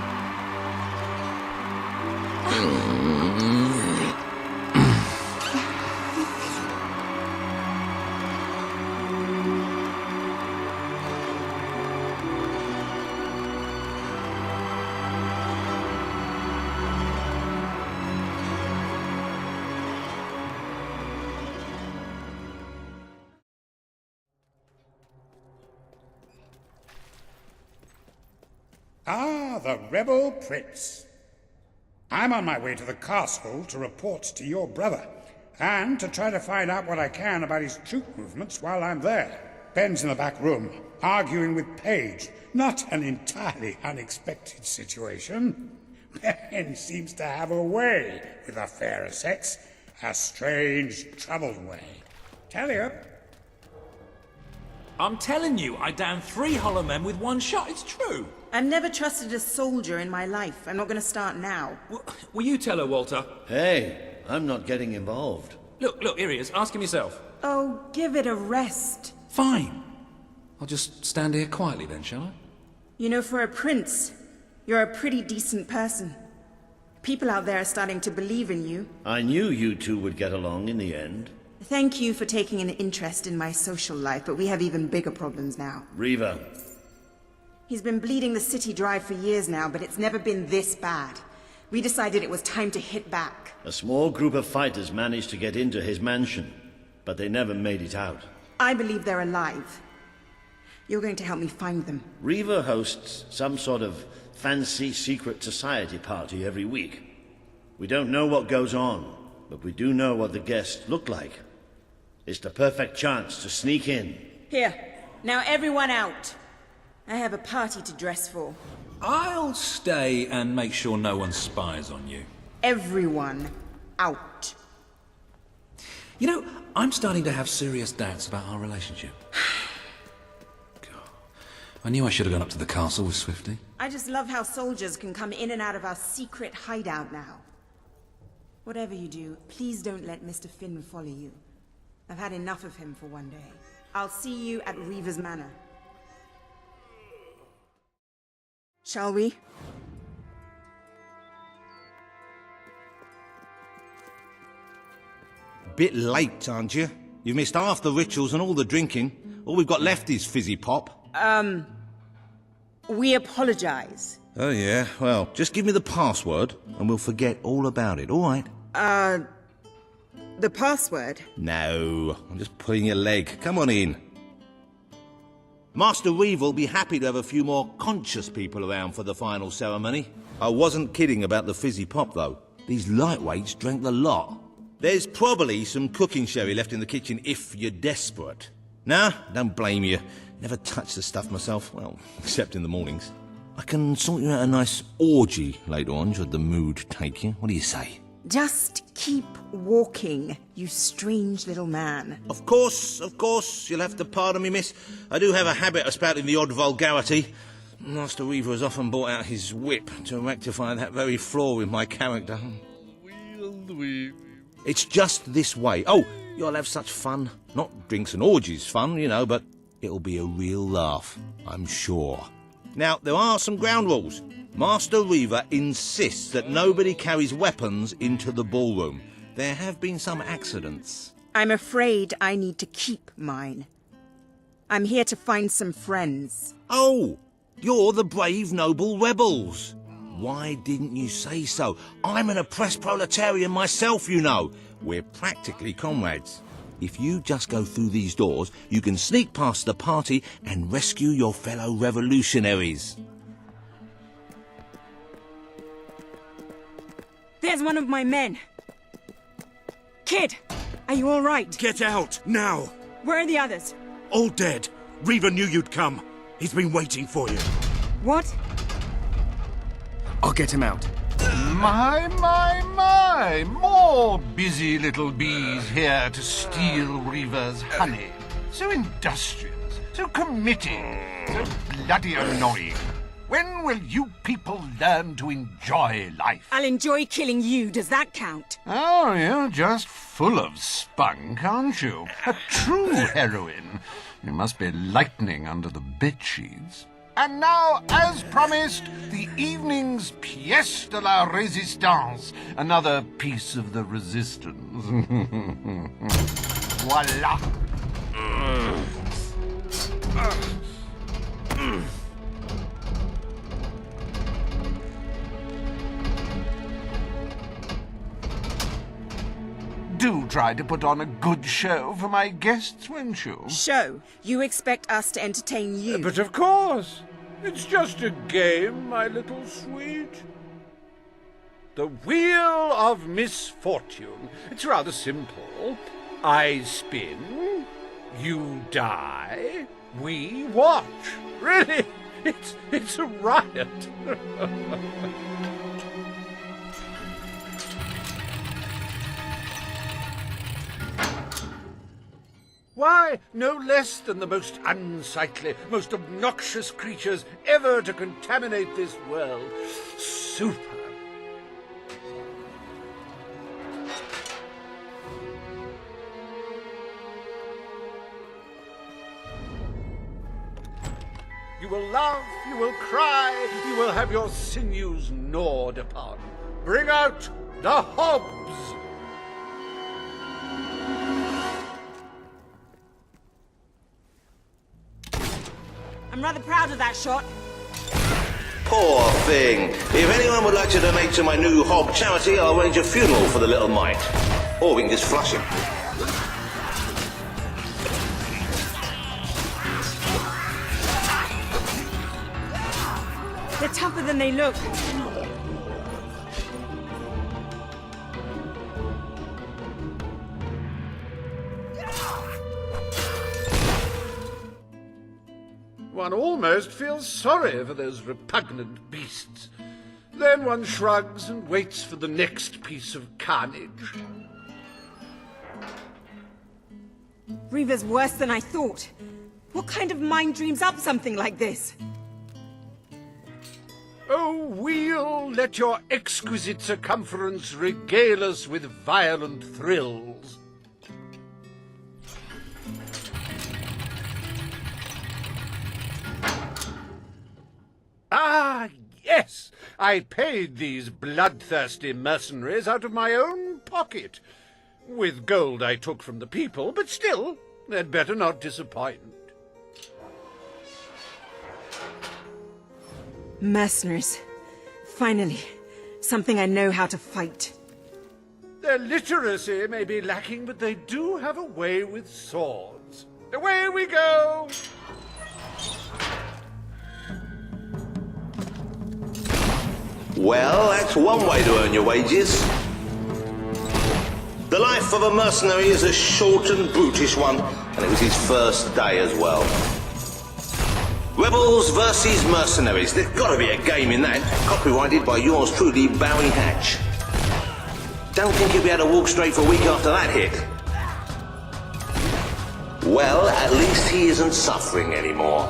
Ah, the rebel prince. I'm on my way to the castle to report to your brother, and to try to find out what I can about his troop movements while I'm there. Ben's in the back room, arguing with Paige. Not an entirely unexpected situation. Ben seems to have a way with the fairer sex, a strange, troubled way. Tell you. I'm telling you, I downed 3 hollow men with 1 shot. It's true. I've never trusted a soldier in my life. I'm not going to start now. Will you tell her, Walter? Hey, I'm not getting involved. Look, here he is. Ask him yourself. Oh, give it a rest. Fine. I'll just stand here quietly then, shall I? You know, for a prince, you're a pretty decent person. People out there are starting to believe in you. I knew you two would get along in the end. Thank you for taking an interest in my social life, but we have even bigger problems now. Riva. He's been bleeding the city dry for years now, but it's never been this bad. We decided it was time to hit back. A small group of fighters managed to get into his mansion, but they never made it out. I believe they're alive. You're going to help me find them. Riva hosts some sort of fancy secret society party every week. We don't know what goes on, but we do know what the guests look like. It's the perfect chance to sneak in. Here, now everyone out. I have a party to dress for. I'll stay and make sure no one spies on you. Everyone out. You know, I'm starting to have serious doubts about our relationship. God, I knew I should have gone up to the castle with Swifty. I just love how soldiers can come in and out of our secret hideout now. Whatever you do, please don't let Mr. Finn follow you. I've had enough of him for one day. I'll see you at Riva's Manor. Shall we? Bit late, aren't you? You've missed half the rituals and all the drinking. All we've got left is fizzy pop. We apologize. Oh yeah, well, just give me the password and we'll forget all about it, all right? The password? No, I'm just pulling your leg. Come on in. Master Reeve will be happy to have a few more conscious people around for the final ceremony. I wasn't kidding about the fizzy pop, though. These lightweights drank the lot. There's probably some cooking sherry left in the kitchen if you're desperate. Nah, don't blame you. Never touched the stuff myself, well, except in the mornings. I can sort you out a nice orgy later on, should the mood take you. What do you say? Just keep walking, you strange little man. Of course, you'll have to pardon me, miss. I do have a habit of spouting the odd vulgarity. Master Reaver has often brought out his whip to rectify that very flaw in my character. It's just this way. Oh, you'll have such fun. Not drinks and orgies fun, you know, but it'll be a real laugh, I'm sure. Now, there are some ground rules. Master Reaver insists that nobody carries weapons into the ballroom. There have been some accidents. I'm afraid I need to keep mine. I'm here to find some friends. Oh, you're the brave, noble rebels. Why didn't you say so? I'm an oppressed proletarian myself, you know. We're practically comrades. If you just go through these doors, you can sneak past the party and rescue your fellow revolutionaries. There's one of my men. Kid, are you all right? Get out, now! Where are the others? All dead. Reaver knew you'd come. He's been waiting for you. What? I'll get him out. My! More busy little bees here to steal Reaver's honey. So industrious, so committed, so bloody annoying. When will you people learn to enjoy life? I'll enjoy killing you, does that count? Oh, you're just full of spunk, aren't you? A true heroine. You must be lightning under the bedsheets. And now, as promised, the evening's pièce de la résistance. Another piece of the resistance. Voila. Do try to put on a good show for my guests, won't you? Show? You expect us to entertain you? But of course. It's just a game, my little sweet. The Wheel of Misfortune. It's rather simple. I spin, you die, we watch. Really, it's a riot. Why, no less than the most unsightly, most obnoxious creatures ever to contaminate this world. Super. You will laugh, you will cry, you will have your sinews gnawed upon. Bring out the hobs! I'm rather proud of that shot. Poor thing. If anyone would like to donate to my new Hob charity, I'll arrange a funeral for the little mite. Or we can just flush him. They're tougher than they look. One almost feels sorry for those repugnant beasts. Then one shrugs and waits for the next piece of carnage. Reaver's worse than I thought. What kind of mind dreams up something like this? Oh, wheel, let your exquisite circumference regale us with violent thrills. Ah, yes! I paid these bloodthirsty mercenaries out of my own pocket. With gold I took from the people, but still, they'd better not disappoint. Mercenaries. Finally, something I know how to fight. Their literacy may be lacking, but they do have a way with swords. Away we go! Well, that's one way to earn your wages. The life of a mercenary is a short and brutish one, and it was his first day as well. Rebels versus mercenaries. There's got to be a game in that. Copyrighted by yours truly, Barry Hatch. Don't think you'll be able to walk straight for a week after that hit. Well, at least he isn't suffering anymore.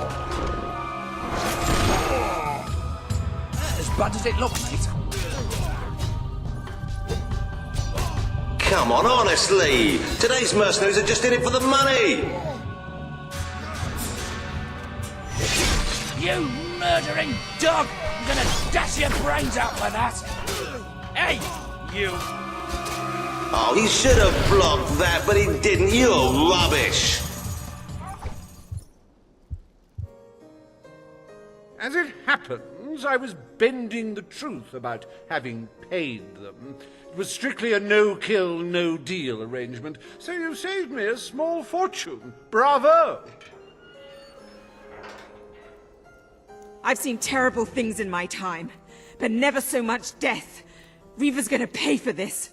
As bad as it looks, mate. Come on, honestly. Today's mercenaries are just in it for the money. You murdering dog! I'm gonna dash your brains out for that! Hey, you! Oh, he should have blocked that, but he didn't. You're rubbish. As it happens, I was bending the truth about having paid them. It was strictly a no-kill, no-deal arrangement, so you saved me a small fortune. Bravo! I've seen terrible things in my time, but never so much death. Reaver's gonna pay for this.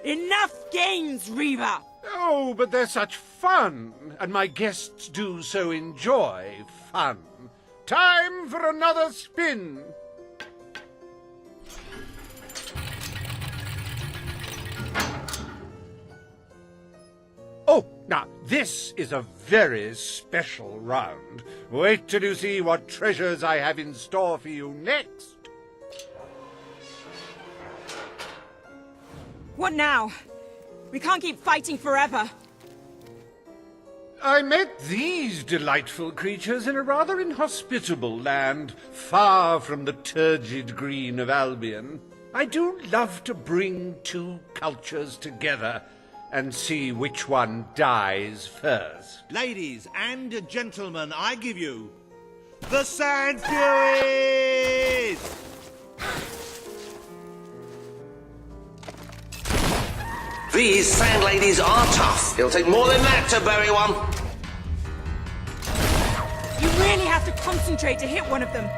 Enough games, Reaver! Oh, but they're such fun, and my guests do so enjoy fun. Time for another spin. Oh, now, this is a very special round. Wait till you see what treasures I have in store for you next. What now? We can't keep fighting forever. I met these delightful creatures in a rather inhospitable land, far from the turgid green of Albion. I do love to bring two cultures together and see which one dies first. Ladies and gentlemen, I give you the Sand Furies! These sand ladies are tough. It'll take more than that to bury one. You really have to concentrate to hit one of them.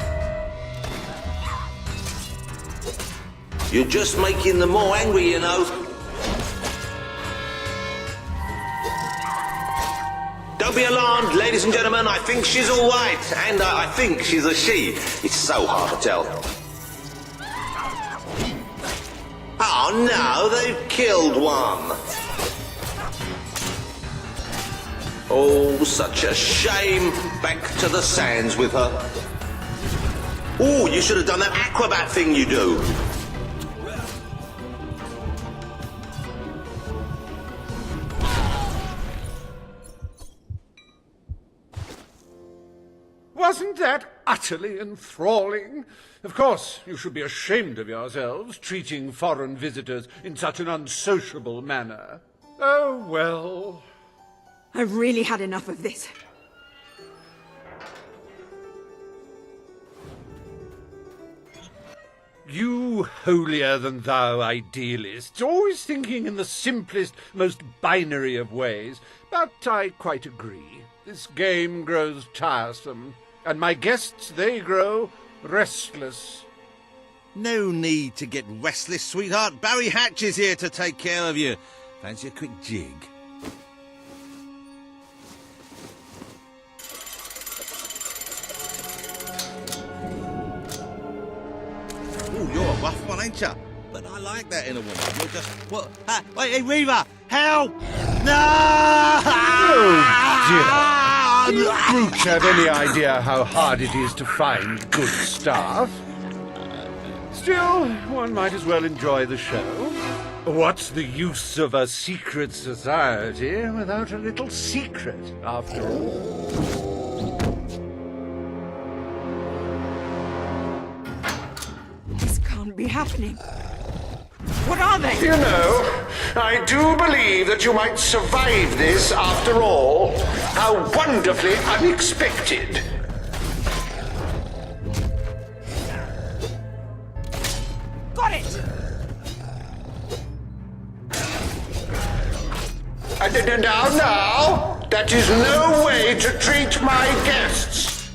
You're just making them more angry, you know. Don't be alarmed, ladies and gentlemen. I think she's all right. And I think she's a she. It's so hard to tell. Oh no, they've killed one. Oh, such a shame. Back to the sands with her. Oh, you should have done that acrobat thing you do. Wasn't that utterly enthralling? Of course, you should be ashamed of yourselves, treating foreign visitors in such an unsociable manner. Oh, well. I've really had enough of this. You holier-than-thou idealists, always thinking in the simplest, most binary of ways. But I quite agree. This game grows tiresome, and my guests, they grow restless. No need to get restless, sweetheart. Barry Hatch is here to take care of you. Fancy a quick jig? Oh, you're a rough one, ain't you? But I like that in a woman. You're just... What? Wait, hey, Reaver! Help! No! Oh, dear. Do you brutes have any idea how hard it is to find good staff? Still, one might as well enjoy the show. What's the use of a secret society without a little secret, after all? This can't be happening. What are they? You know, I do believe that you might survive this after all. How wonderfully unexpected. Got it! Now, that is no way to treat my guests.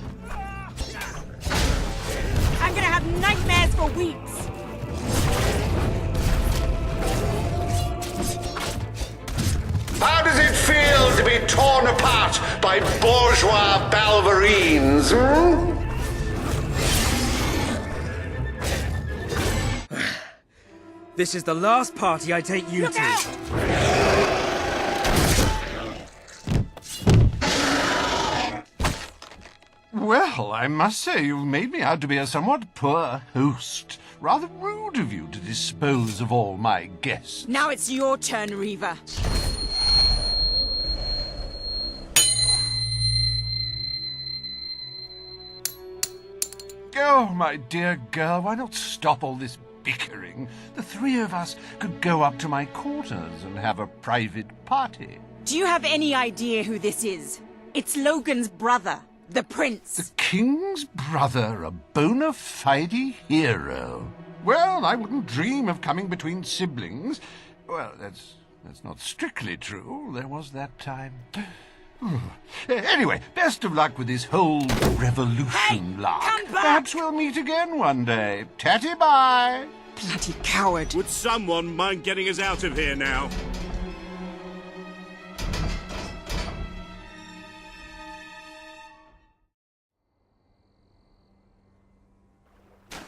I'm gonna have nightmares for weeks. How does it feel to be torn apart by bourgeois balverines, hmm? This is the last party I take you to. Well, I must say you've made me out to be a somewhat poor host. Rather rude of you to dispose of all my guests. Now it's your turn, Reaver. Oh, my dear girl, why not stop all this bickering? The three of us could go up to my quarters and have a private party. Do you have any idea who this is? It's Logan's brother, the prince. The king's brother, a bona fide hero. Well, I wouldn't dream of coming between siblings. Well, that's not strictly true. There was that time. Anyway, best of luck with this whole revolution lark. Come back! Perhaps we'll meet again one day. Tatty bye. Bloody coward. Would someone mind getting us out of here now?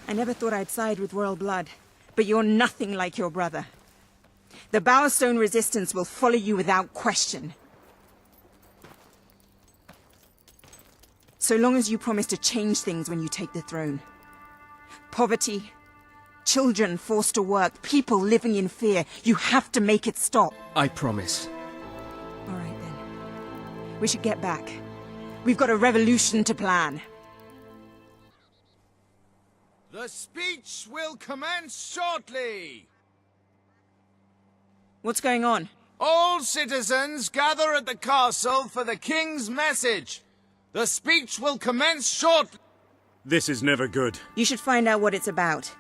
I never thought I'd side with royal blood, but you're nothing like your brother. The Bowerstone resistance will follow you without question. So long as you promise to change things when you take the throne. Poverty, children forced to work, people living in fear. You have to make it stop. I promise. All right, then. We should get back. We've got a revolution to plan. The speech will commence shortly. What's going on? All citizens gather at the castle for the king's message. The speech will commence shortly. This is never good. You should find out what it's about.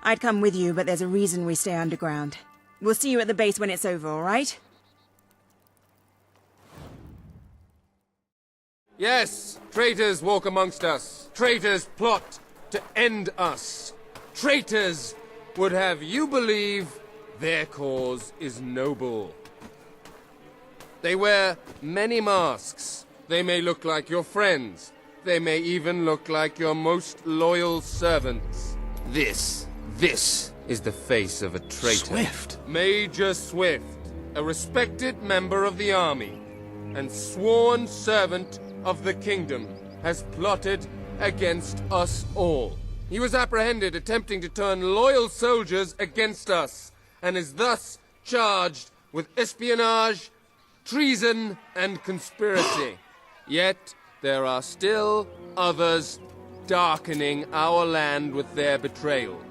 I'd come with you, but there's a reason we stay underground. We'll see you at the base when it's over, all right? Yes, traitors walk amongst us. Traitors plot to end us. Traitors would have you believe their cause is noble. They wear many masks. They may look like your friends. They may even look like your most loyal servants. This is the face of a traitor. Swift? Major Swift, a respected member of the army and sworn servant of the kingdom, has plotted against us all. He was apprehended attempting to turn loyal soldiers against us, and is thus charged with espionage, treason, and conspiracy. Yet there are still others darkening our land with their betrayal.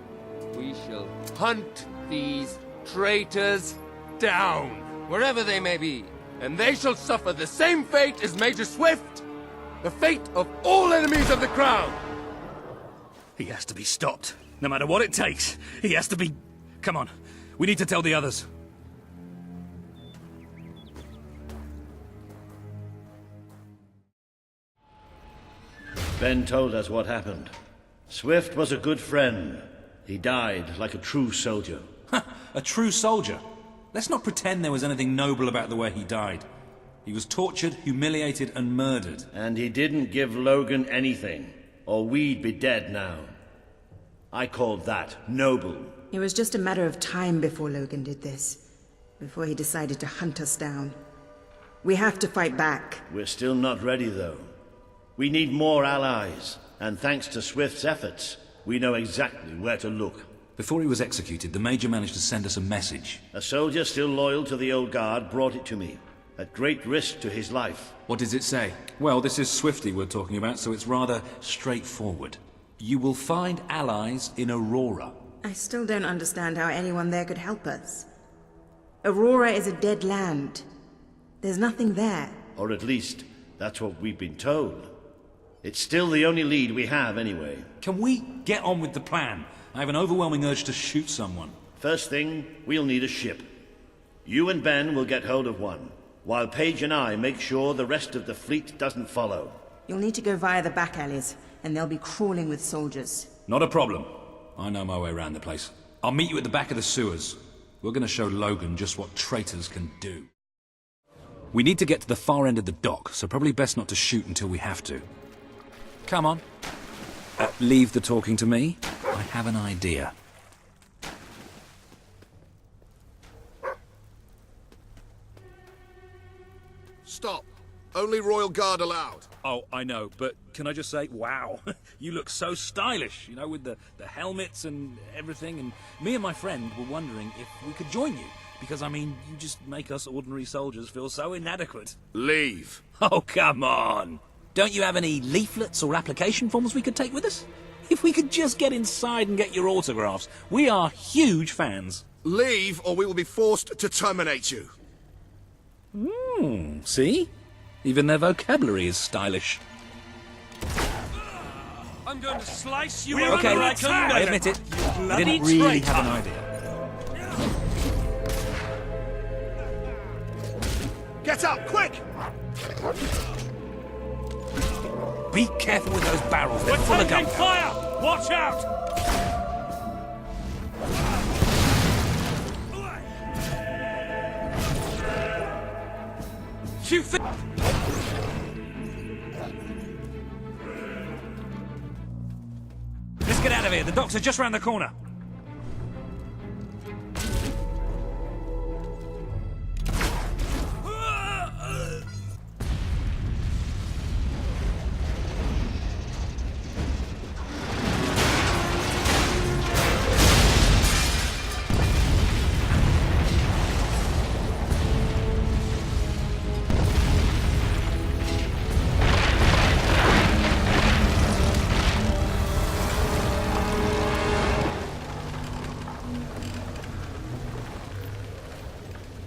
We shall hunt these traitors down, wherever they may be, and they shall suffer the same fate as Major Swift, the fate of all enemies of the crown. He has to be stopped. No matter what it takes. He has to be... Come on. We need to tell the others. Ben told us what happened. Swift was a good friend. He died like a true soldier. A true soldier? Let's not pretend there was anything noble about the way he died. He was tortured, humiliated, and murdered. And he didn't give Logan anything, or we'd be dead now. I called that noble. It was just a matter of time before Logan did this. Before he decided to hunt us down. We have to fight back. We're still not ready, though. We need more allies, and thanks to Swift's efforts, we know exactly where to look. Before he was executed, the Major managed to send us a message. A soldier still loyal to the old guard brought it to me, at great risk to his life. What does it say? Well, this is Swifty we're talking about, so it's rather straightforward. You will find allies in Aurora. I still don't understand how anyone there could help us. Aurora is a dead land. There's nothing there. Or at least, that's what we've been told. It's still the only lead we have, anyway. Can we get on with the plan? I have an overwhelming urge to shoot someone. First thing, we'll need a ship. You and Ben will get hold of one, while Paige and I make sure the rest of the fleet doesn't follow. You'll need to go via the back alleys, and they'll be crawling with soldiers. Not a problem. I know my way around the place. I'll meet you at the back of the sewers. We're going to show Logan just what traitors can do. We need to get to the far end of the dock, so probably best not to shoot until we have to. Come on. Leave the talking to me. I have an idea. Stop. Only Royal Guard allowed. Oh, I know, but can I just say, wow, you look so stylish, you know, with the helmets and everything, and me and my friend were wondering if we could join you, because, I mean, you just make us ordinary soldiers feel so inadequate. Leave. Oh, come on. Don't you have any leaflets or application forms we could take with us? If we could just get inside and get your autographs. We are huge fans. Leave, or we will be forced to terminate you. See? Even their vocabulary is stylish. I'm going to slice you Okay, like a I admit it. I didn't really have an idea. Get up, quick! Be careful with those barrels. They're full of gunpowder. Fire! Watch out! You think... Let's get out of here. The docks are just round the corner.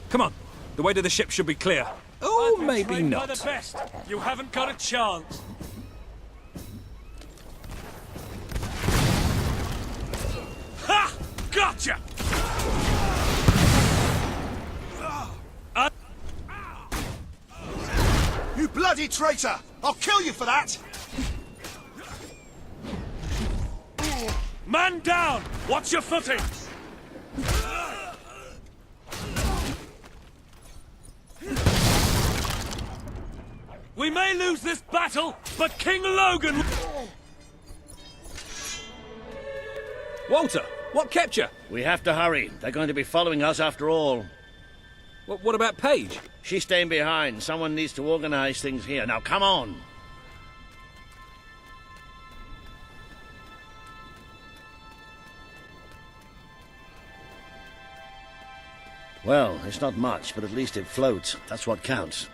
Come on. The way to the ship should be clear. Oh, maybe not. By the best. You haven't got a chance. Ha! Gotcha! You bloody traitor! I'll kill you for that! Man down! Watch your footing! We may lose this battle, but King Logan... Walter, what kept you? We have to hurry. They're going to be following us after all. What about Paige? She's staying behind. Someone needs to organize things here. Now, come on! Well, it's not much, but at least it floats. That's what counts.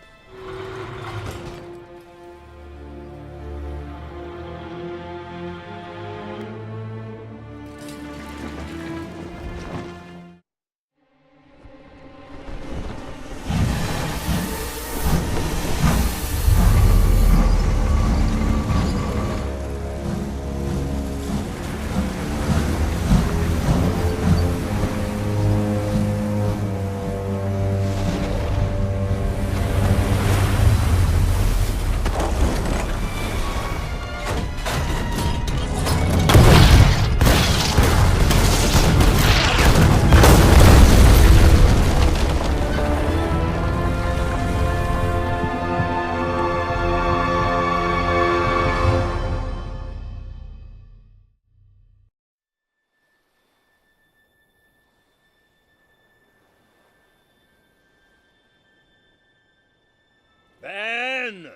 Ben!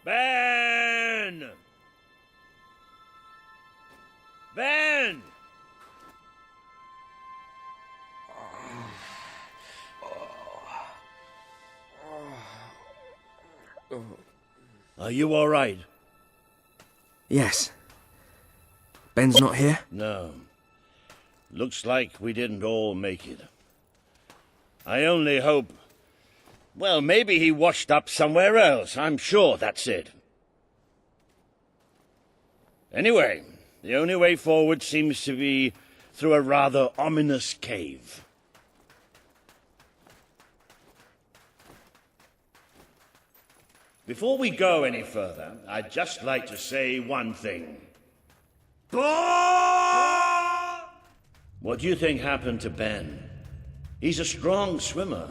Ben! Ben! Are you all right? Yes. Ben's not here? No. Looks like we didn't all make it. I only hope... Well, maybe he washed up somewhere else. I'm sure that's it. Anyway, the only way forward seems to be through a rather ominous cave. Before we go any further, I'd just like to say one thing. What do you think happened to Ben? He's a strong swimmer.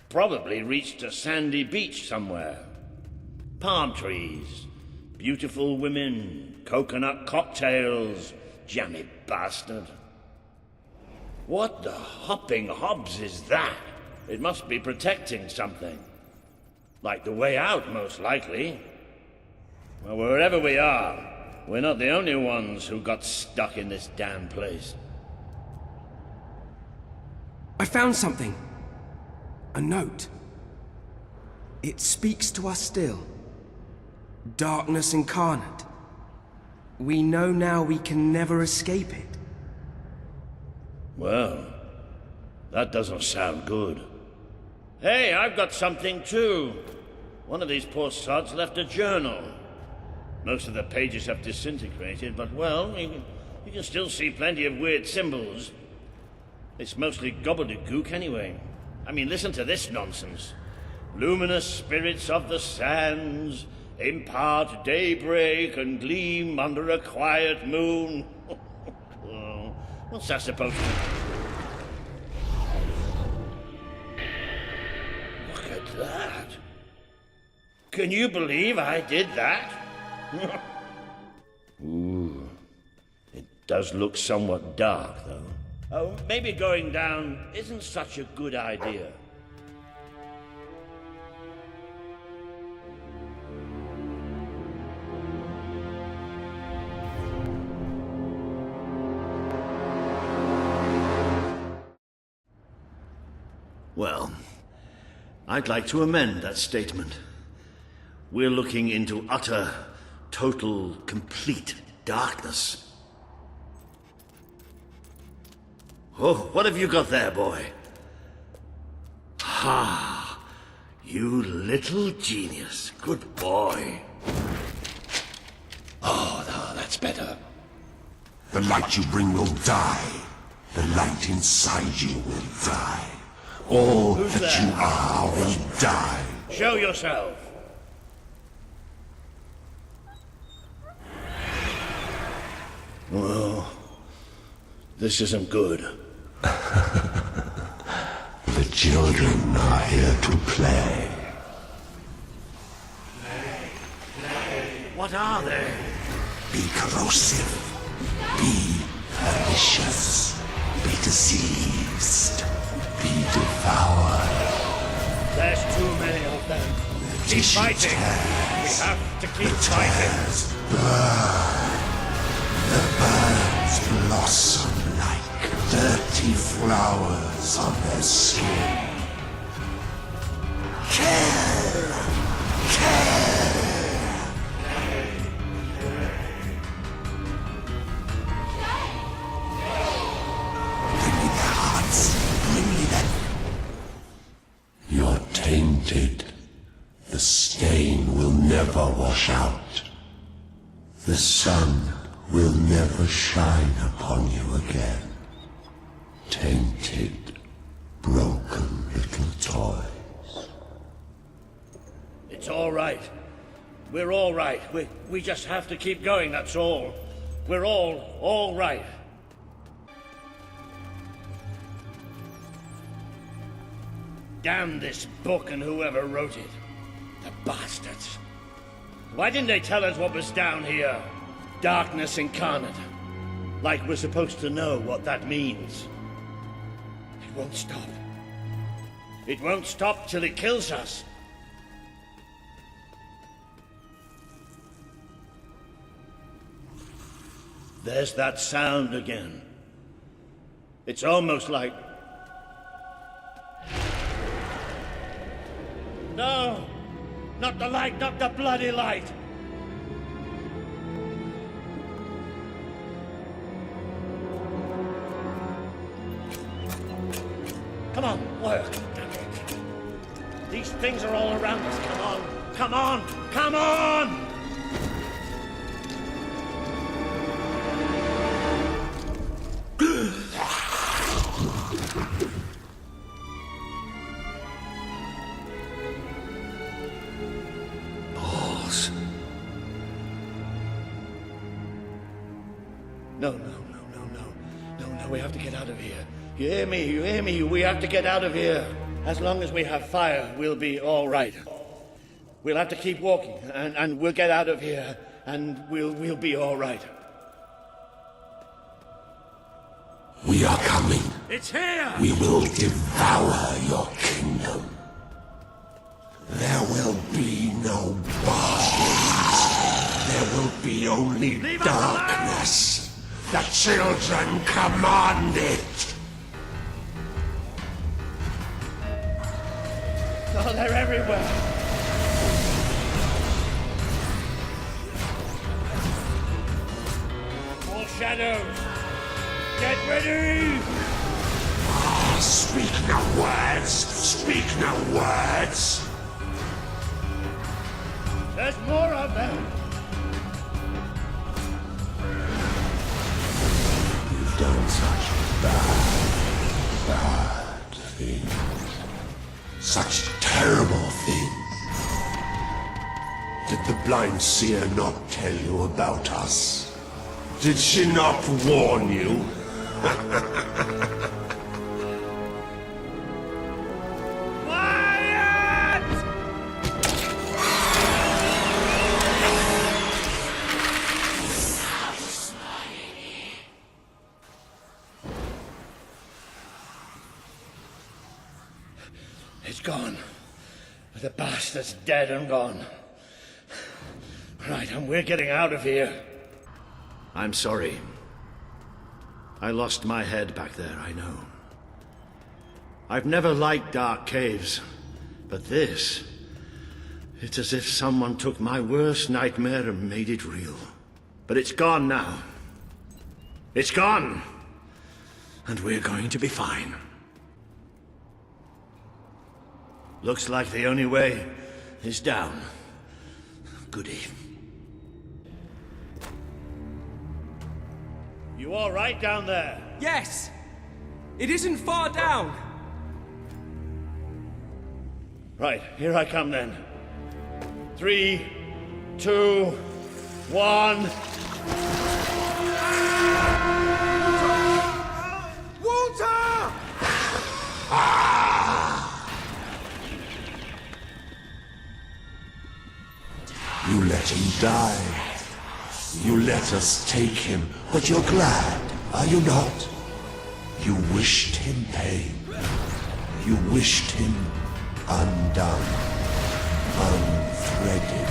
Probably reached a sandy beach somewhere. Palm trees, beautiful women, coconut cocktails, jammy bastard. What the hopping hobs is that? It must be protecting something. Like the way out, most likely. Well, wherever we are, we're not the only ones who got stuck in this damn place. I found something. A note. It speaks to us still. Darkness incarnate. We know now we can never escape it. Well, that doesn't sound good. Hey, I've got something too. One of these poor sods left a journal. Most of the pages have disintegrated, but well, you can still see plenty of weird symbols. It's mostly gobbledygook anyway. I mean, listen to this nonsense. Luminous spirits of the sands impart daybreak and gleam under a quiet moon. Oh, what's that supposed to mean? Look at that. Can you believe I did that? Ooh, it does look somewhat dark, though. Oh, maybe going down isn't such a good idea. Well, I'd like to amend that statement. We're looking into utter, total, complete darkness. Oh, what have you got there, boy? Ha! You little genius. Good boy. Oh, no, that's better. The light you bring will die. The light inside you will die. All that you are will die. Show yourself. Well, this isn't good. The children are here to play. What are they? Be corrosive. Be pernicious. Be diseased. Be devoured. There's too many of them. Keep fighting. We have to keep fighting. Burn. The birds blossom like dirty flowers on their skin. Kill! Kill! Bring me their hearts. Bring me them. You're tainted. The stain will never wash out. The sun will never shine upon you again. Tainted, broken little toys. It's all right. We're all right. We just have to keep going, that's all. We're all right. Damn this book and whoever wrote it. The bastards. Why didn't they tell us what was down here? Darkness incarnate. Like we're supposed to know what that means. It won't stop. It won't stop till it kills us. There's that sound again. It's almost like... No! Not the light, not the bloody light! Come on, work. These things are all around us. Come on, come on, come on! No, we have to get out of here. You hear me? We have to get out of here. As long as we have fire, we'll be all right. We'll have to keep walking, and we'll get out of here, and we'll be all right. We are coming. It's here! We will devour your kingdom. There will be no bargains. There will be only darkness. The children command it. Oh, they're everywhere. More shadows. Get ready! Speak no words. Speak no words. There's more of them. You've done such bad things. Such terrible things. Did the blind seer not tell you about us? Did she not warn you? It's gone. The bastard's dead and gone. Right, and we're getting out of here. I'm sorry. I lost my head back there, I know. I've never liked dark caves, but this... It's as if someone took my worst nightmare and made it real. But it's gone now. It's gone! And we're going to be fine. Looks like the only way is down. Goody. You all right down there? Yes! It isn't far down! Right, here I come then. 3, 2, 1... Walter! You let him die. You let us take him, but you're glad, are you not? You wished him pain. You wished him undone, unthreaded,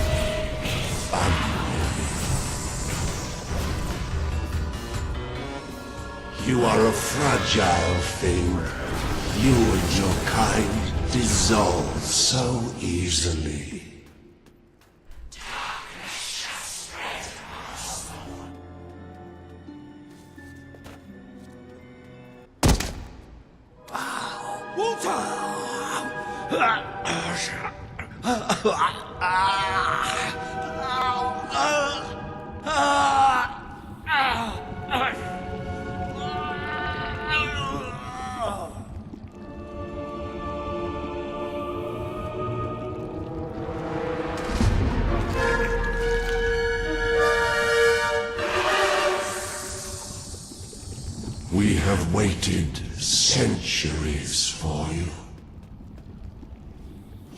unliving. You are a fragile thing. You and your kind dissolve so easily. We have waited centuries for you.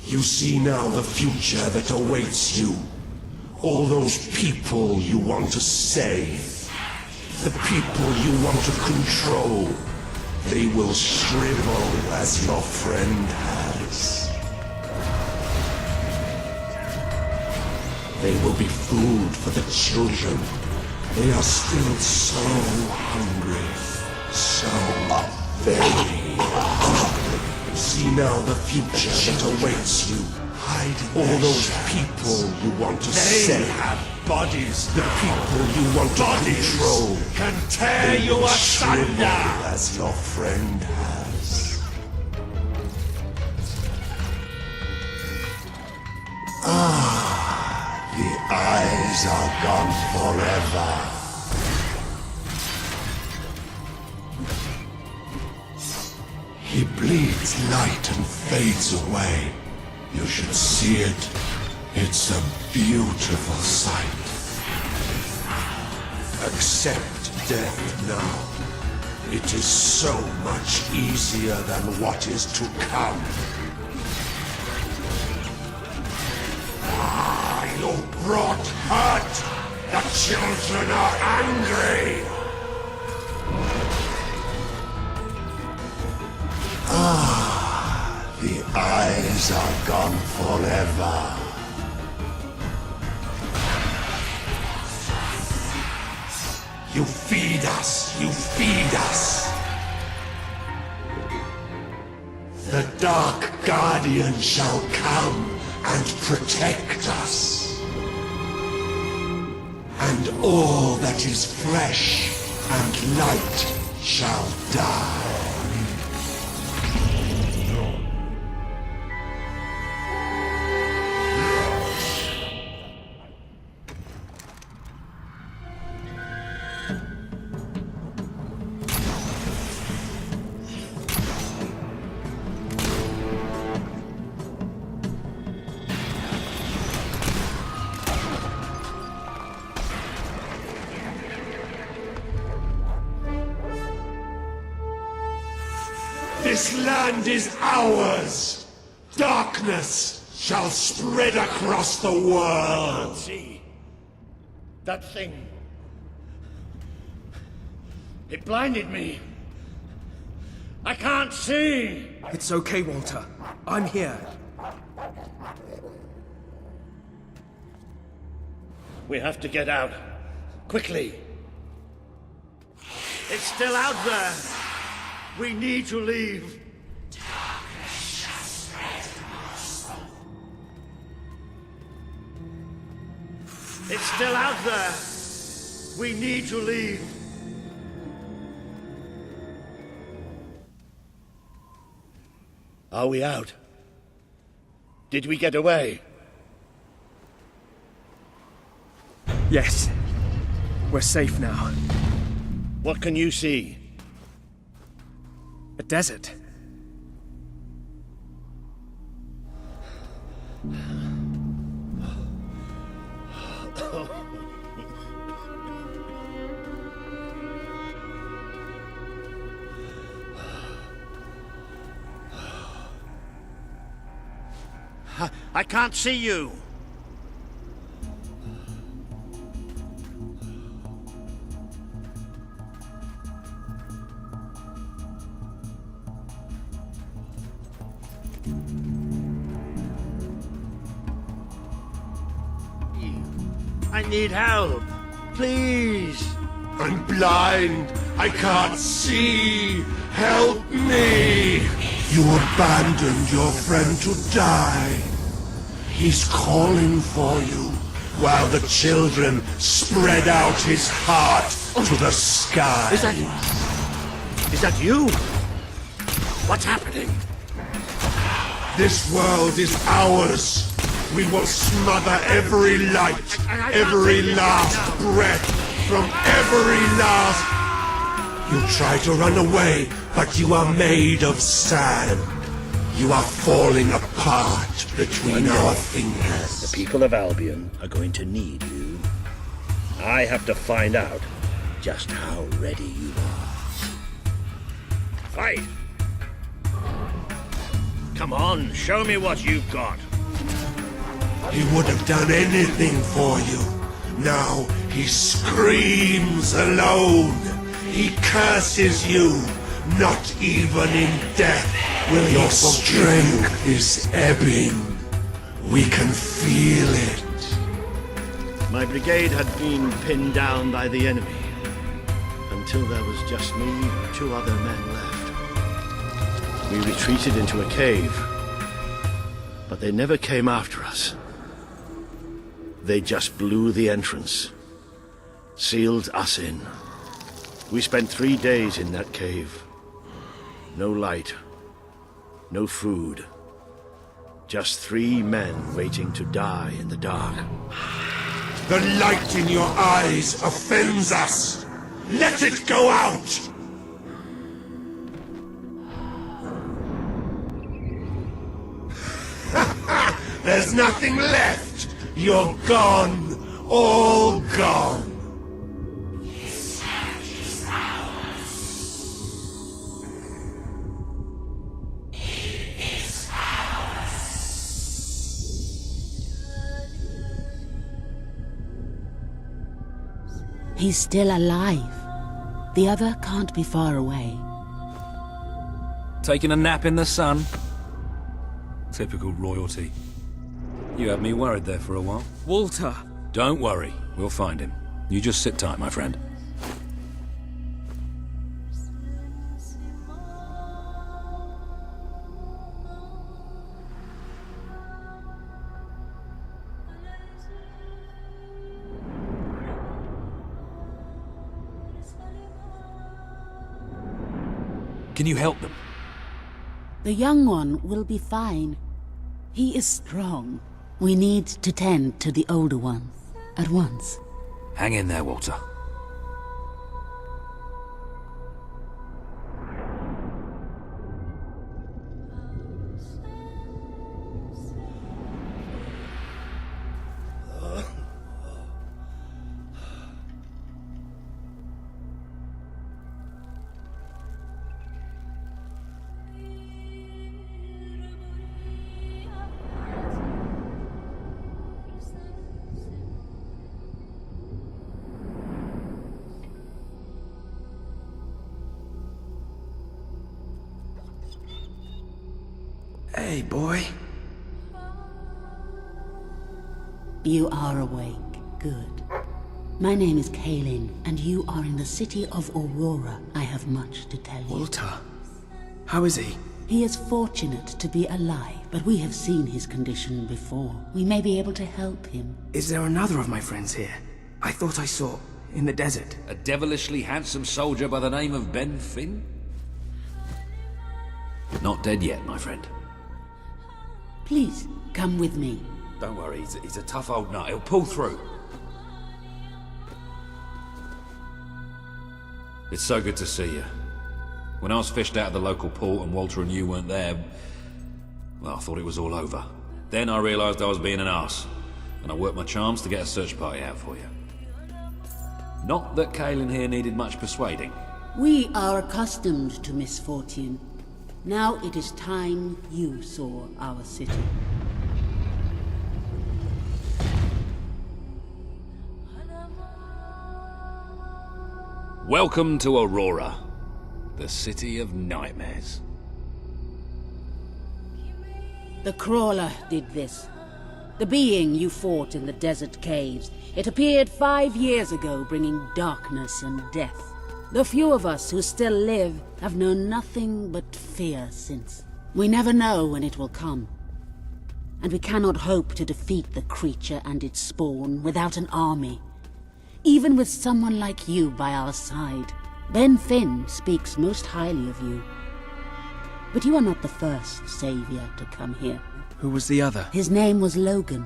You see now the future that awaits you. All those people you want to save. The people you want to control. They will shrivel as your friend has. They will be food for the children. They are still so hungry. So very hungry. See now the future that awaits you. All those people you want to save. They have bodies. The people you want to control can tear you asunder as your friend has. The eyes are gone forever. He bleeds light and fades away. You should see it. It's a beautiful sight. Accept death now. It is so much easier than what is to come. Ah, you brought hurt! The children are angry! Ah, the eyes are gone forever. You feed us, you feed us. The Dark Guardian shall come and protect us. And all that is fresh and light shall die. This land is ours! Darkness shall spread across the world! See? That thing... it blinded me. I can't see! It's okay, Walter. I'm here. We have to get out. Quickly. It's still out there. We need to leave. It's still out there. We need to leave. Are we out? Did we get away? Yes. We're safe now. What can you see? A desert. I can't see you. I need help. Please. I'm blind. I can't see. Help me. You abandoned your friend to die. He's calling for you, while the children spread out his heart to the sky. Is that you? What's happening? This world is ours. We will smother every light, every last breath, from every last... You try to run away, but you are made of sand. You are falling apart between our fingers. The people of Albion are going to need you. I have to find out just how ready you are. Fight! Come on, show me what you've got. He would have done anything for you. Now he screams alone. He curses you. Not even in death will your strength is ebbing. We can feel it. My brigade had been pinned down by the enemy until there was just me and 2 other men left. We retreated into a cave, but they never came after us. They just blew the entrance, sealed us in. We spent 3 days in that cave. No light, no food. Just 3 men waiting to die in the dark. The light in your eyes offends us. Let it go out! There's nothing left. You're gone. All gone. He's still alive. The other can't be far away. Taking a nap in the sun? Typical royalty. You had me worried there for a while. Walter! Don't worry, we'll find him. You just sit tight, my friend. Can you help them? The young one will be fine. He is strong. We need to tend to the older one at once. Hang in there, Walter. Hey, boy. You are awake. Good. My name is Kaelin, and you are in the city of Aurora. I have much to tell you. Walter. How is he? He is fortunate to be alive, but we have seen his condition before. We may be able to help him. Is there another of my friends here? I thought I saw in the desert. A devilishly handsome soldier by the name of Ben Finn? Not dead yet, my friend. Please, come with me. Don't worry, he's a tough old nut. He'll pull through. It's so good to see you. When I was fished out of the local port and Walter and you weren't there, well, I thought it was all over. Then I realised I was being an arse, and I worked my charms to get a search party out for you. Not that Kaelin here needed much persuading. We are accustomed to misfortune. Now it is time you saw our city. Welcome to Aurora, the city of nightmares. The Crawler did this. The being you fought in the desert caves. It appeared 5 years ago, bringing darkness and death. The few of us who still live have known nothing but fear since. We never know when it will come. And we cannot hope to defeat the creature and its spawn without an army. Even with someone like you by our side. Ben Finn speaks most highly of you. But you are not the first savior to come here. Who was the other? His name was Logan,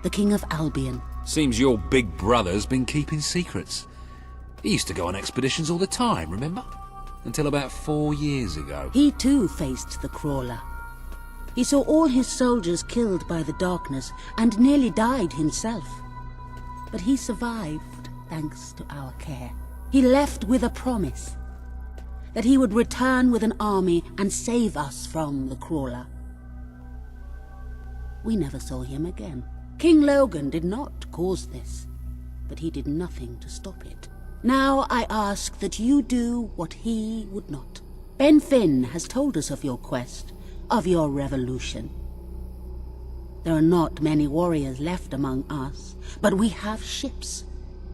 the King of Albion. Seems your big brother's been keeping secrets. He used to go on expeditions all the time, remember? Until about 4 years ago. He too faced the Crawler. He saw all his soldiers killed by the darkness and nearly died himself. But he survived thanks to our care. He left with a promise that he would return with an army and save us from the Crawler. We never saw him again. King Logan did not cause this, but he did nothing to stop it. Now I ask that you do what he would not. Ben Finn has told us of your quest, of your revolution. There are not many warriors left among us, but we have ships,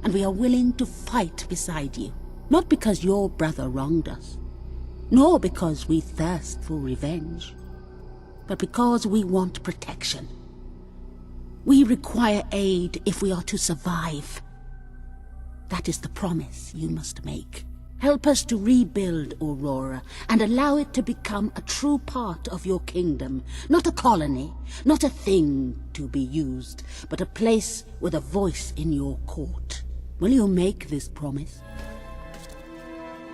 and we are willing to fight beside you. Not because your brother wronged us, nor because we thirst for revenge, but because we want protection. We require aid if we are to survive. That is the promise you must make. Help us to rebuild Aurora and allow it to become a true part of your kingdom. Not a colony, not a thing to be used, but a place with a voice in your court. Will you make this promise?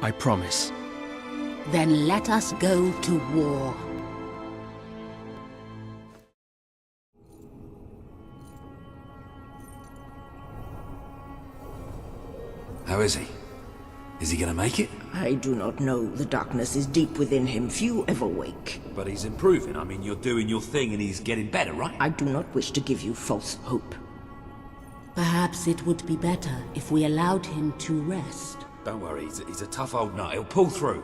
I promise. Then let us go to war. How is he? Is he gonna make it? I do not know. The darkness is deep within him. Few ever wake. But he's improving. I mean, you're doing your thing and he's getting better, right? I do not wish to give you false hope. Perhaps it would be better if we allowed him to rest. Don't worry, he's a tough old nut. He'll pull through.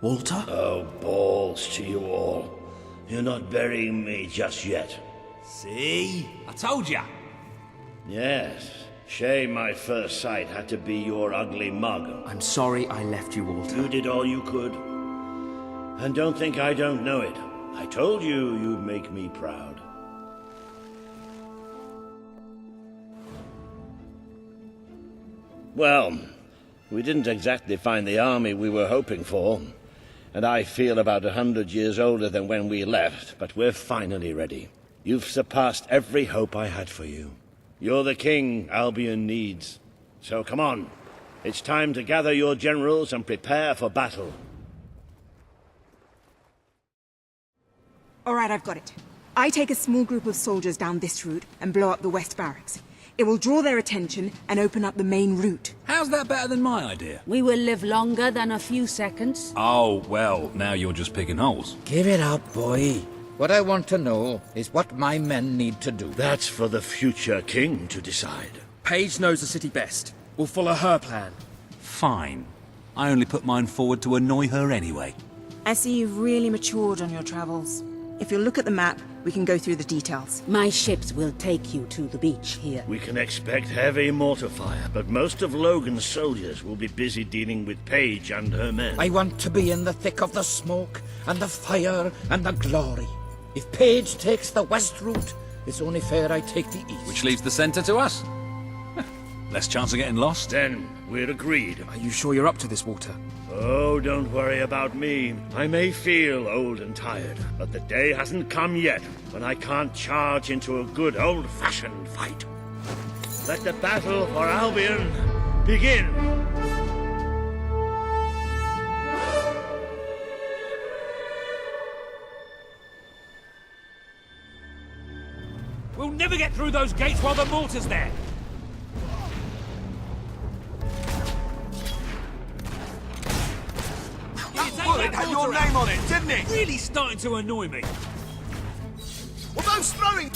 Walter? Oh, balls to you all. You're not burying me just yet. See? I told ya. Yes. Shame my first sight had to be your ugly mug. I'm sorry I left you, Walter. You did all you could. And don't think I don't know it. I told you you'd make me proud. Well, we didn't exactly find the army we were hoping for. And I feel about 100 years older than when we left, but we're finally ready. You've surpassed every hope I had for you. You're the king Albion needs. So come on. It's time to gather your generals and prepare for battle. All right, I've got it. I take a small group of soldiers down this route and blow up the West Barracks. It will draw their attention and open up the main route. How's that better than my idea? We will live longer than a few seconds. Oh, well, now you're just picking holes. Give it up, boy. What I want to know is what my men need to do. That's for the future king to decide. Paige knows the city best. We'll follow her plan. Fine. I only put mine forward to annoy her anyway. I see you've really matured on your travels. If you'll look at the map, we can go through the details. My ships will take you to the beach here. We can expect heavy mortar fire, but most of Logan's soldiers will be busy dealing with Paige and her men. I want to be in the thick of the smoke and the fire and the glory. If Paige takes the west route, it's only fair I take the east. Which leaves the centre to us. Less chance of getting lost. Then we're agreed. Are you sure you're up to this, Walter? Oh, don't worry about me. I may feel old and tired, but the day hasn't come yet when I can't charge into a good old-fashioned fight. Let the battle for Albion begin. We'll never get through those gates while the mortar's there. Bullet had your name on it, didn't it? Really starting to annoy me. Well, those throwing...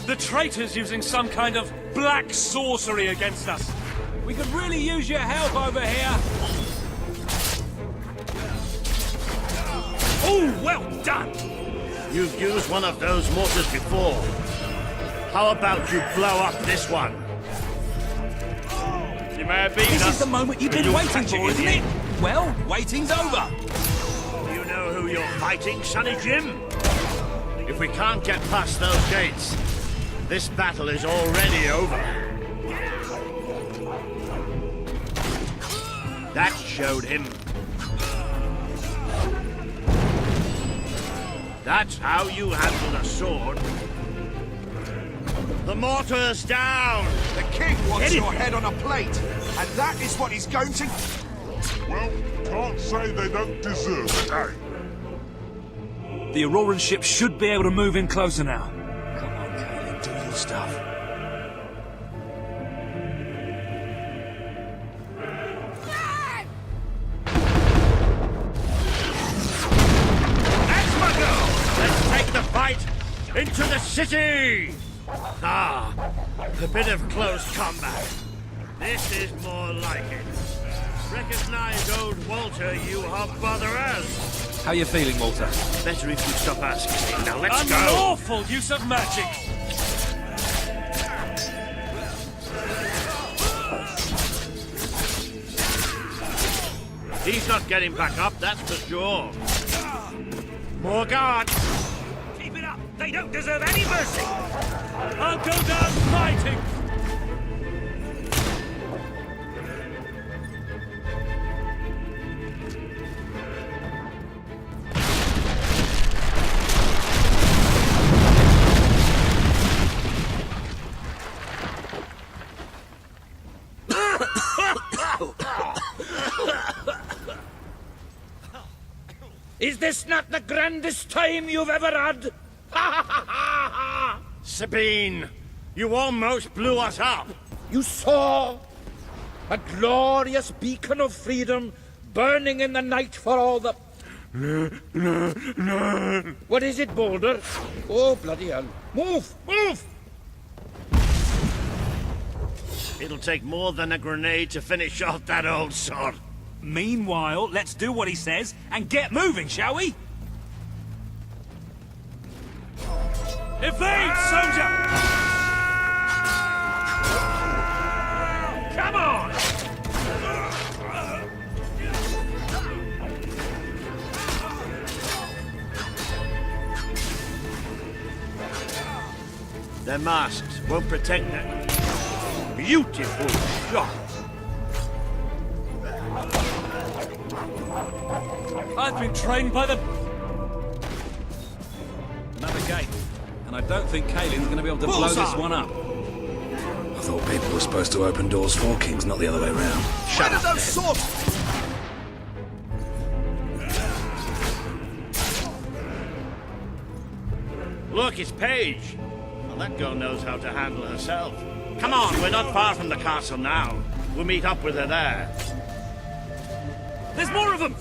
The traitor's using some kind of black sorcery against us. We could really use your help over here. Oh, well done! You've used one of those mortars before. How about you blow up this one? You may have beaten us. This is the moment you've been waiting for, isn't it? Well, waiting's over. You know who you're fighting, Sonny Jim? If we can't get past those gates, this battle is already over. That showed him. That's how you handle a sword. The mortar's down! The king wants your head on a plate, and that is what he's going to... Well, can't say they don't deserve it, eh? The Auroran ship should be able to move in closer now. Come on, Kaelin, do your stuff. That's my girl! Let's take the fight into the city! Ah, a bit of close combat. This is more like it. Recognize old Walter, you hog-botherers. How you feeling, Walter? Better if you stop asking me. Now let's go. Unlawful use of magic. He's not getting back up, that's for sure. More guard. Keep it up. They don't deserve any mercy. I'll go down fighting. Is this not the grandest time you've ever had? Sabine, you almost blew us up. You saw? A glorious beacon of freedom, burning in the night for all the... What is it, Boulder? Oh, bloody hell. Move! Move! It'll take more than a grenade to finish off that old sod. Meanwhile, let's do what he says and get moving, shall we? Evade, soldier! Come on! Their masks won't protect them. Beautiful shot! I've been trained by the... Another gate. And I don't think Kaylin's going to be able to blow this one up. I thought people were supposed to open doors for kings, not the other way around. Shut up, those swords! Look, it's Paige. Well, that girl knows how to handle herself. Come on, we're not far from the castle now. We'll meet up with her there. There's more of them!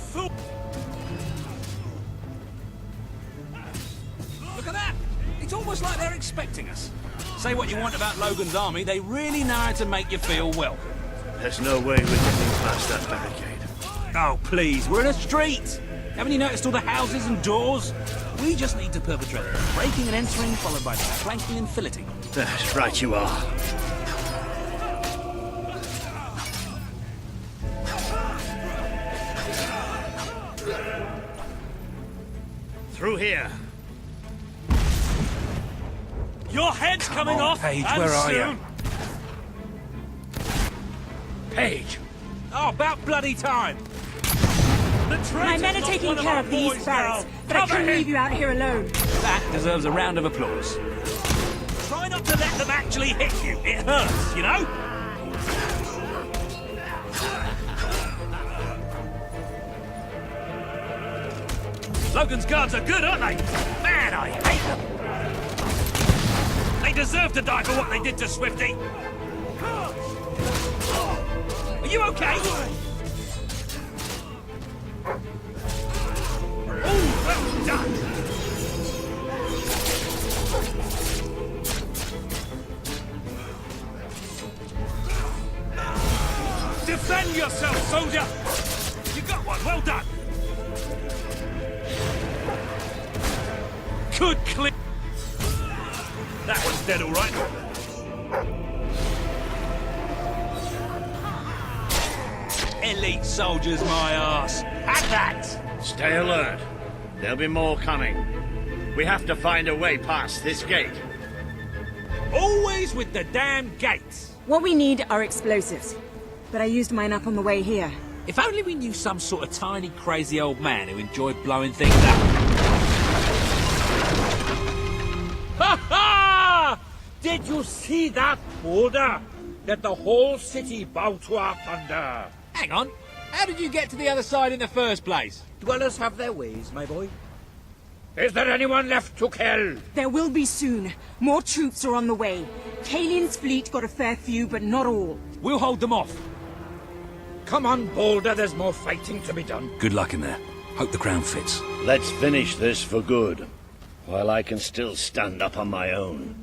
Look at that! It's almost like they're expecting us. Say what you want about Logan's army, they really know how to make you feel welcome. There's no way we're getting past that barricade. Oh, please, we're in a street! Haven't you noticed all the houses and doors? We just need to perpetrate breaking and entering, followed by planking and filleting. That's right you are. Through here. Your head's coming off, Paige, and where are soon. Paige! Oh, about bloody time! My men are taking care of these barracks, but I couldn't leave you out here alone. That deserves a round of applause. Try not to let them actually hit you. It hurts, you know? Logan's guards are good, aren't they? Man, I hate them. They deserve to die for what they did to Swifty. Are you okay? Oh, well done! Defend yourself, soldier! You got one, well done! Good clip! That one's dead, all right. Elite soldiers, my ass. Have that! Stay alert. There'll be more coming. We have to find a way past this gate. Always with the damn gates. What we need are explosives, but I used mine up on the way here. If only we knew some sort of tiny, crazy old man who enjoyed blowing things up. Ha ha! Did you see that boulder that the whole city bowed to our thunder? Hang on. How did you get to the other side in the first place? Dwellers have their ways, my boy. Is there anyone left to kill? There will be soon. More troops are on the way. Kalian's fleet got a fair few, but not all. We'll hold them off. Come on, Boulder, there's more fighting to be done. Good luck in there. Hope the crown fits. Let's finish this for good, while I can still stand up on my own.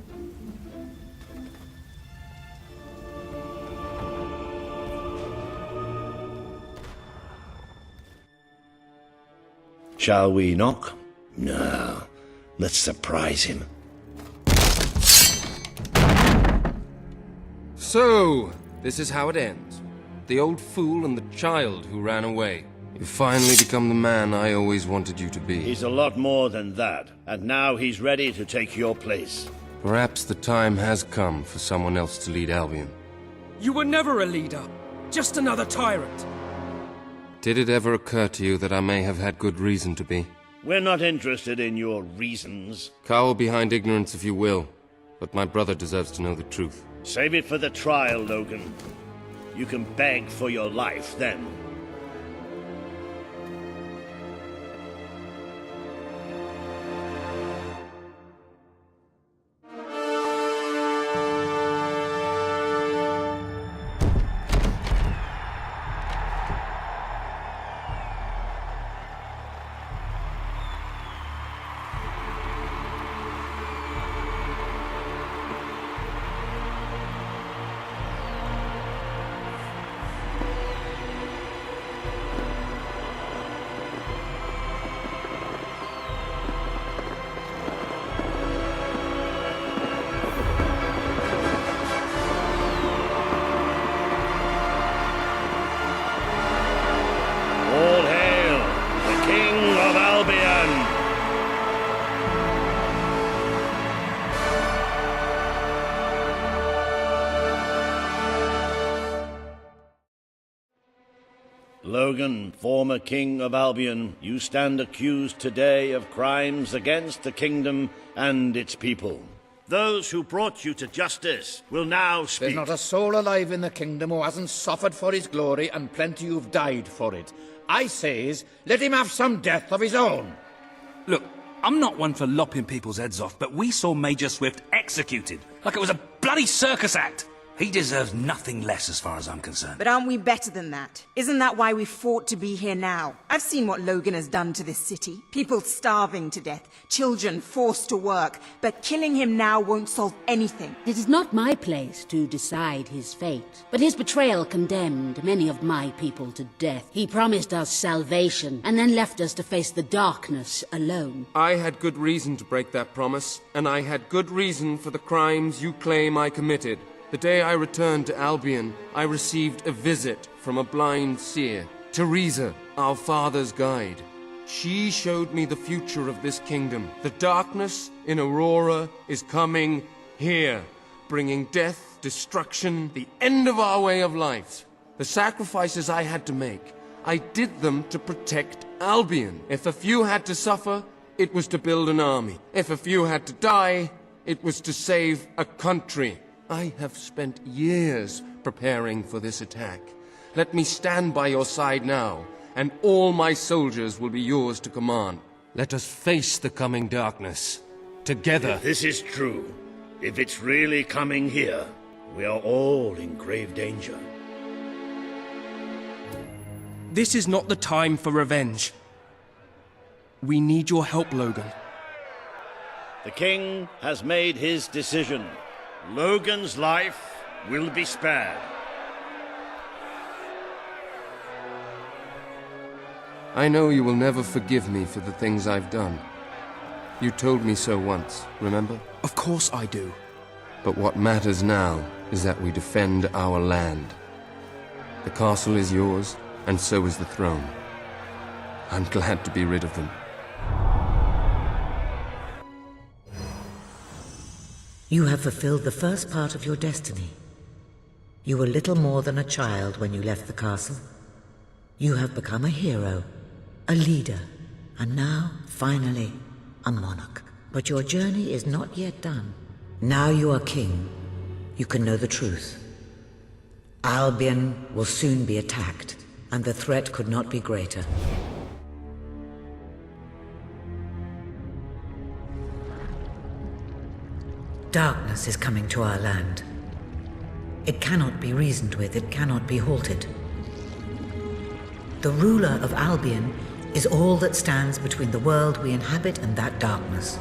Shall we knock? No. Let's surprise him. So, this is how it ends. The old fool and the child who ran away. You finally become the man I always wanted you to be. He's a lot more than that, and now he's ready to take your place. Perhaps the time has come for someone else to lead Albion. You were never a leader, just another tyrant. Did it ever occur to you that I may have had good reason to be? We're not interested in your reasons. Cower behind ignorance if you will, but my brother deserves to know the truth. Save it for the trial, Logan. You can beg for your life then. Logan, former king of Albion, you stand accused today of crimes against the kingdom and its people. Those who brought you to justice will now speak. There's not a soul alive in the kingdom who hasn't suffered for his glory, and plenty who've died for it. I says, let him have some death of his own. Look, I'm not one for lopping people's heads off, but we saw Major Swift executed like it was a bloody circus act. He deserves nothing less as far as I'm concerned. But aren't we better than that? Isn't that why we fought to be here now? I've seen what Logan has done to this city. People starving to death, children forced to work. But killing him now won't solve anything. It is not my place to decide his fate. But his betrayal condemned many of my people to death. He promised us salvation, and then left us to face the darkness alone. I had good reason to break that promise, and I had good reason for the crimes you claim I committed. The day I returned to Albion, I received a visit from a blind seer, Teresa, our father's guide. She showed me the future of this kingdom. The darkness in Aurora is coming here, bringing death, destruction, the end of our way of life. The sacrifices I had to make, I did them to protect Albion. If a few had to suffer, it was to build an army. If a few had to die, it was to save a country. I have spent years preparing for this attack. Let me stand by your side now, and all my soldiers will be yours to command. Let us face the coming darkness, together. If this is true, if it's really coming here, we are all in grave danger. This is not the time for revenge. We need your help, Logan. The king has made his decision. Logan's life will be spared. I know you will never forgive me for the things I've done. You told me so once, remember? Of course I do. But what matters now is that we defend our land. The castle is yours, and so is the throne. I'm glad to be rid of them. You have fulfilled the first part of your destiny. You were little more than a child when you left the castle. You have become a hero, a leader, and now, finally, a monarch. But your journey is not yet done. Now you are king. You can know the truth. Albion will soon be attacked, and the threat could not be greater. Darkness is coming to our land. It cannot be reasoned with, it cannot be halted. The ruler of Albion is all that stands between the world we inhabit and that darkness.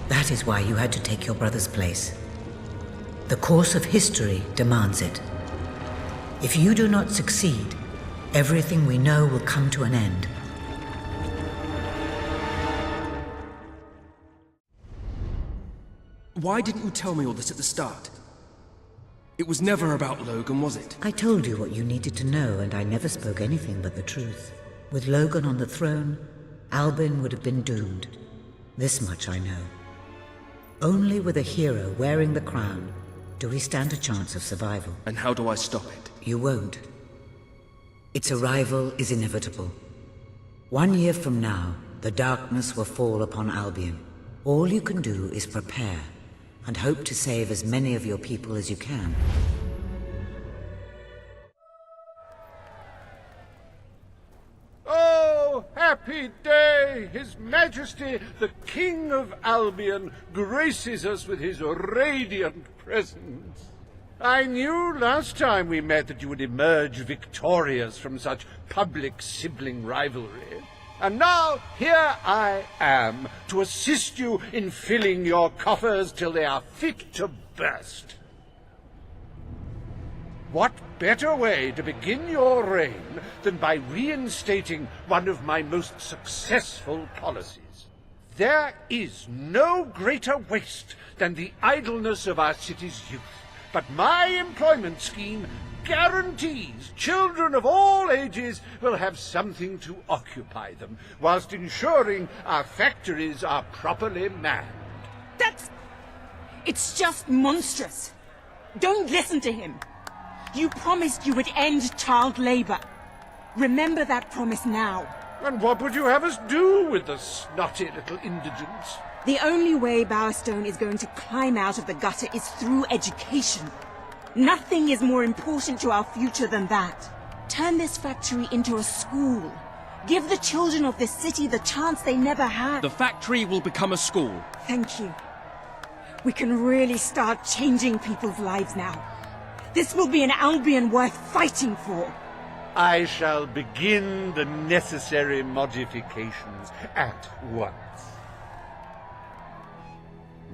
That is why you had to take your brother's place. The course of history demands it. If you do not succeed, everything we know will come to an end. Why didn't you tell me all this at the start? It was never about Logan, was it? I told you what you needed to know, and I never spoke anything but the truth. With Logan on the throne, Albion would have been doomed. This much I know. Only with a hero wearing the crown do we stand a chance of survival. And how do I stop it? You won't. Its arrival is inevitable. 1 year from now, the darkness will fall upon Albion. All you can do is prepare, and hope to save as many of your people as you can. Oh, happy day! His Majesty, the King of Albion, graces us with his radiant presence. I knew last time we met that you would emerge victorious from such public sibling rivalry. And now, here I am, to assist you in filling your coffers till they are fit to burst. What better way to begin your reign than by reinstating one of my most successful policies? There is no greater waste than the idleness of our city's youth, but my employment scheme guarantees children of all ages will have something to occupy them, whilst ensuring our factories are properly manned. It's just monstrous. Don't listen to him. You promised you would end child labor. Remember that promise now. And what would you have us do with the snotty little indigents? The only way Bowerstone is going to climb out of the gutter is through education. Nothing is more important to our future than that. Turn this factory into a school. Give the children of this city the chance they never had. The factory will become a school. Thank you. We can really start changing people's lives now. This will be an Albion worth fighting for. I shall begin the necessary modifications at once.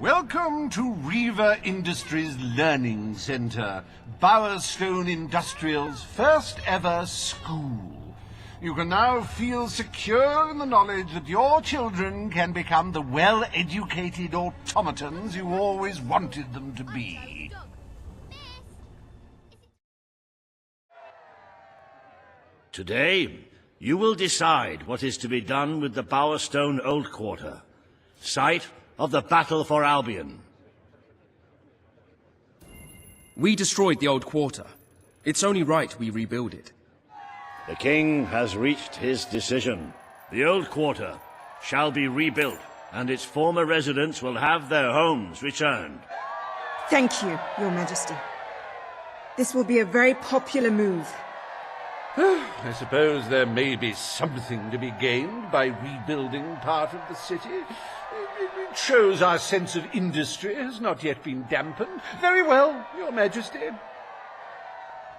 Welcome to Reaver Industries Learning Center, Bowerstone Industrial's first ever school. You can now feel secure in the knowledge that your children can become the well-educated automatons you always wanted them to be. Today, you will decide what is to be done with the Bowerstone Old Quarter, site of the Battle for Albion. We destroyed the old quarter. It's only right we rebuild it. The king has reached his decision. The Old Quarter shall be rebuilt, and its former residents will have their homes returned. Thank you, Your Majesty. This will be a very popular move. I suppose there may be something to be gained by rebuilding part of the city. It shows our sense of industry has not yet been dampened. Very well, Your Majesty.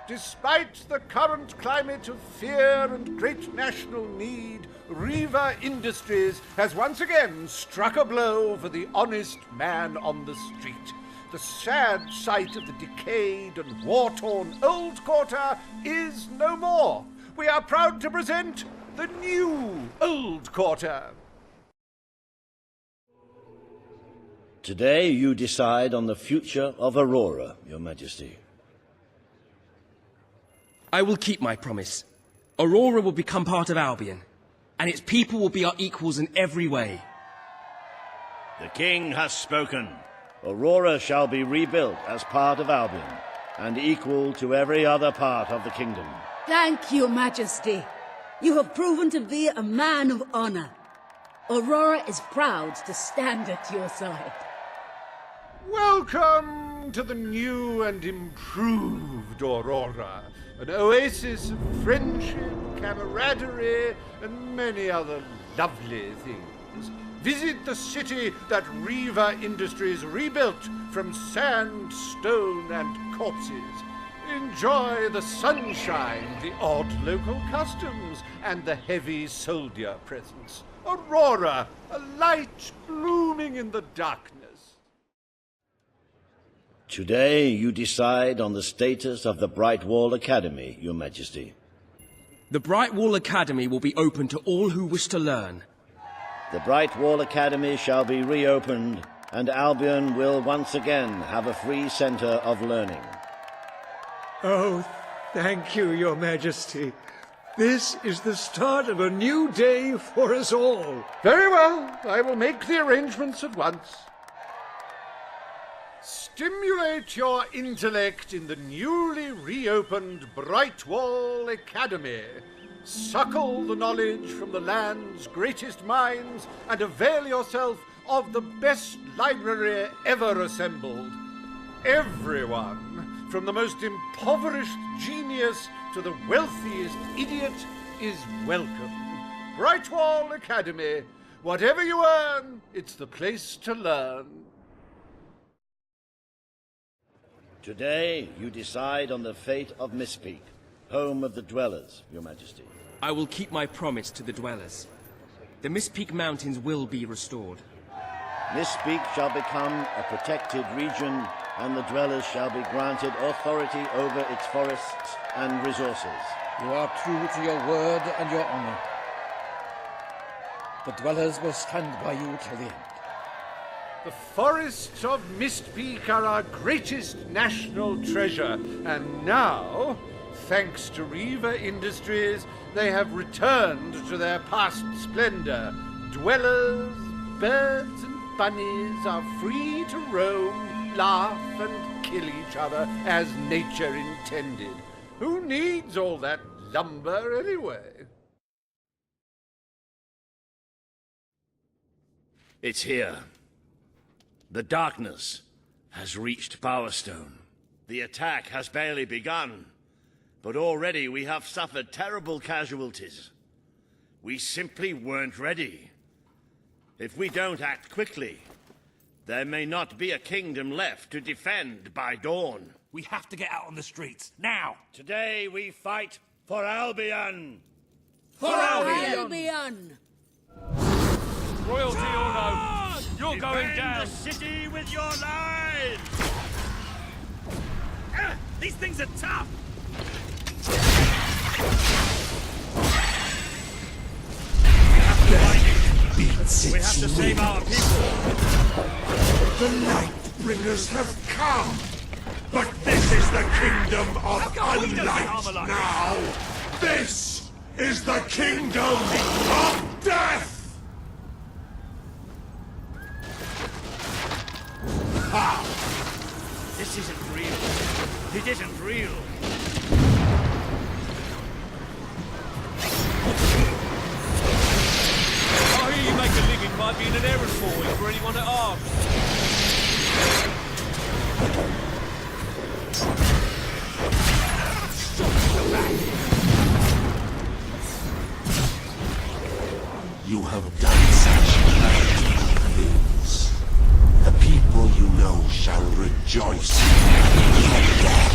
Despite the current climate of fear and great national need, Reaver Industries has once again struck a blow for the honest man on the street. The sad sight of the decayed and war-torn Old Quarter is no more. We are proud to present the new Old Quarter. Today you decide on the future of Aurora, Your Majesty. I will keep my promise. Aurora will become part of Albion, and its people will be our equals in every way. The king has spoken. Aurora shall be rebuilt as part of Albion, and equal to every other part of the kingdom. Thank you, Majesty. You have proven to be a man of honor. Aurora is proud to stand at your side. Welcome to the new and improved Aurora. An oasis of friendship, camaraderie, and many other lovely things. Visit the city that Reaver Industries rebuilt from sand, stone, and corpses. Enjoy the sunshine, the odd local customs, and the heavy soldier presence. Aurora, a light blooming in the darkness. Today you decide on the status of the Brightwall Academy, Your Majesty. The Brightwall Academy will be open to all who wish to learn. The Brightwall Academy shall be reopened, and Albion will once again have a free centre of learning. Oh, thank you, Your Majesty. This is the start of a new day for us all. Very well. I will make the arrangements at once. Stimulate your intellect in the newly reopened Brightwall Academy. Suckle the knowledge from the land's greatest minds and avail yourself of the best library ever assembled. Everyone, from the most impoverished genius to the wealthiest idiot, is welcome. Brightwall Academy. Whatever you earn, it's the place to learn. Today you decide on the fate of Mistpeak, home of the Dwellers, Your Majesty. I will keep my promise to the Dwellers. The Mistpeak Mountains will be restored. Mistpeak shall become a protected region, and the Dwellers shall be granted authority over its forests and resources. You are true to your word and your honor. The Dwellers will stand by you till the end. The forests of Mistpeak are our greatest national treasure, and now, thanks to Reaver Industries, they have returned to their past splendor. Dwellers, birds, and bunnies are free to roam, laugh, and kill each other as nature intended. Who needs all that lumber anyway? It's here. The darkness has reached Power Stone. The attack has barely begun, but already we have suffered terrible casualties. We simply weren't ready. If we don't act quickly, there may not be a kingdom left to defend by dawn. We have to get out on the streets, now! Today we fight for Albion! For Albion! Royalty or no, you're going down! Defend the city with your lives! These things are tough! We have to save our people! The Lightbringers have come! But this is the kingdom of unlight now! This is the kingdom of death! Ah! This isn't real. It isn't real. I hear you make a living by being an errand boy for anyone that asks. You have done such mighty things. The people you know shall rejoice in your death.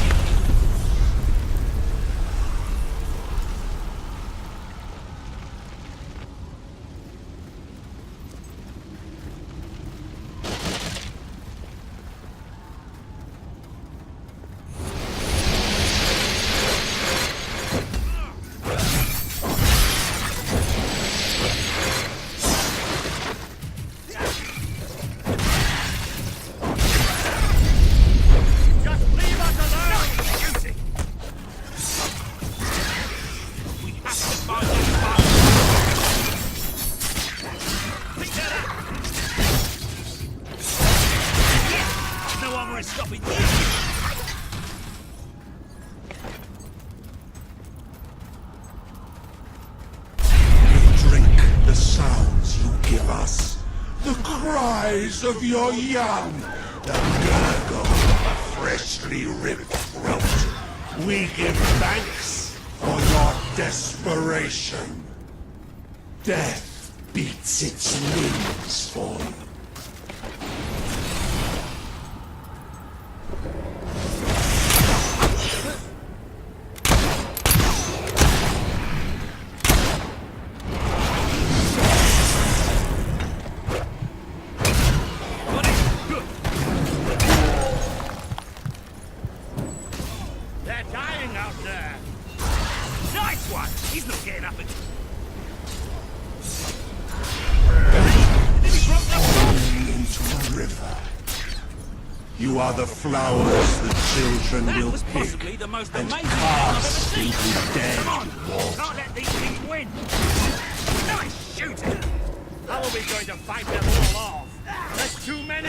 Of your young, the gurgle of a freshly ripped throat. We give thanks for your desperation. Death beats its wings for you. You are the flowers the children will pick and cast into dead water. Can't let these things win! Nice shooting! How are we going to fight them all off? There's too many!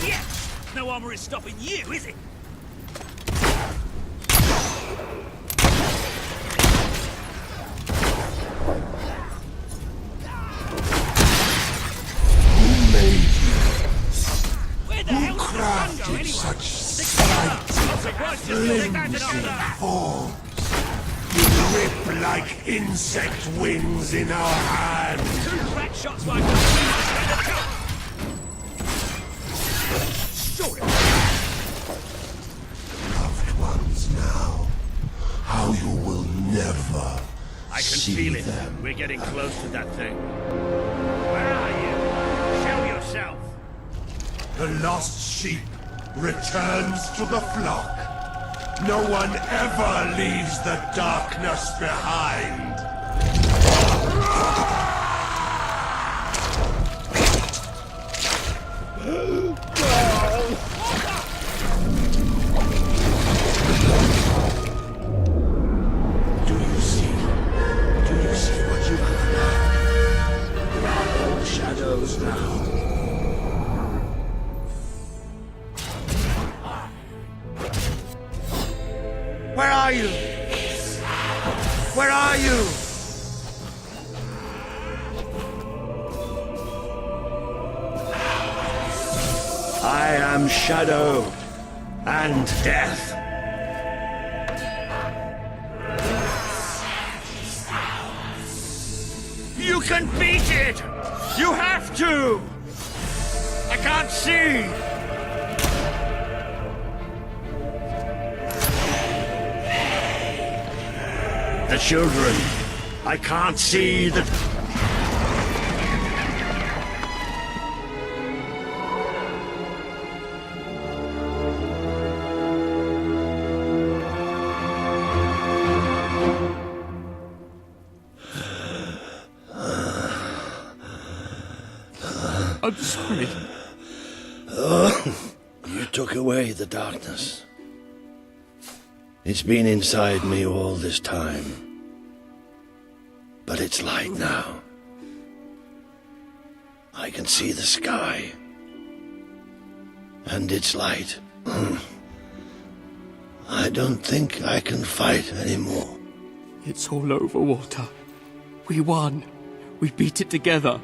Yeah! No armor is stopping you, is it? Who crafted such slight, flimsy forms? You rip like insect wings in our hands. 2 crack shots like that. Loved ones now, how you will never I can see feel it. them. We're getting close to that thing. Where are you? Show yourself. The lost sheep returns to the flock. No one ever leaves the darkness behind. Do you see what you have done? We are all shadows now. Where are you? I am shadow and death. You can beat it! You have to! I can't see! The children. I can't see the... I'm sorry. You took away the darkness. It's been inside me all this time. But it's light now. I can see the sky. And it's light. I don't think I can fight anymore. It's all over, Walter. We won. We beat it together.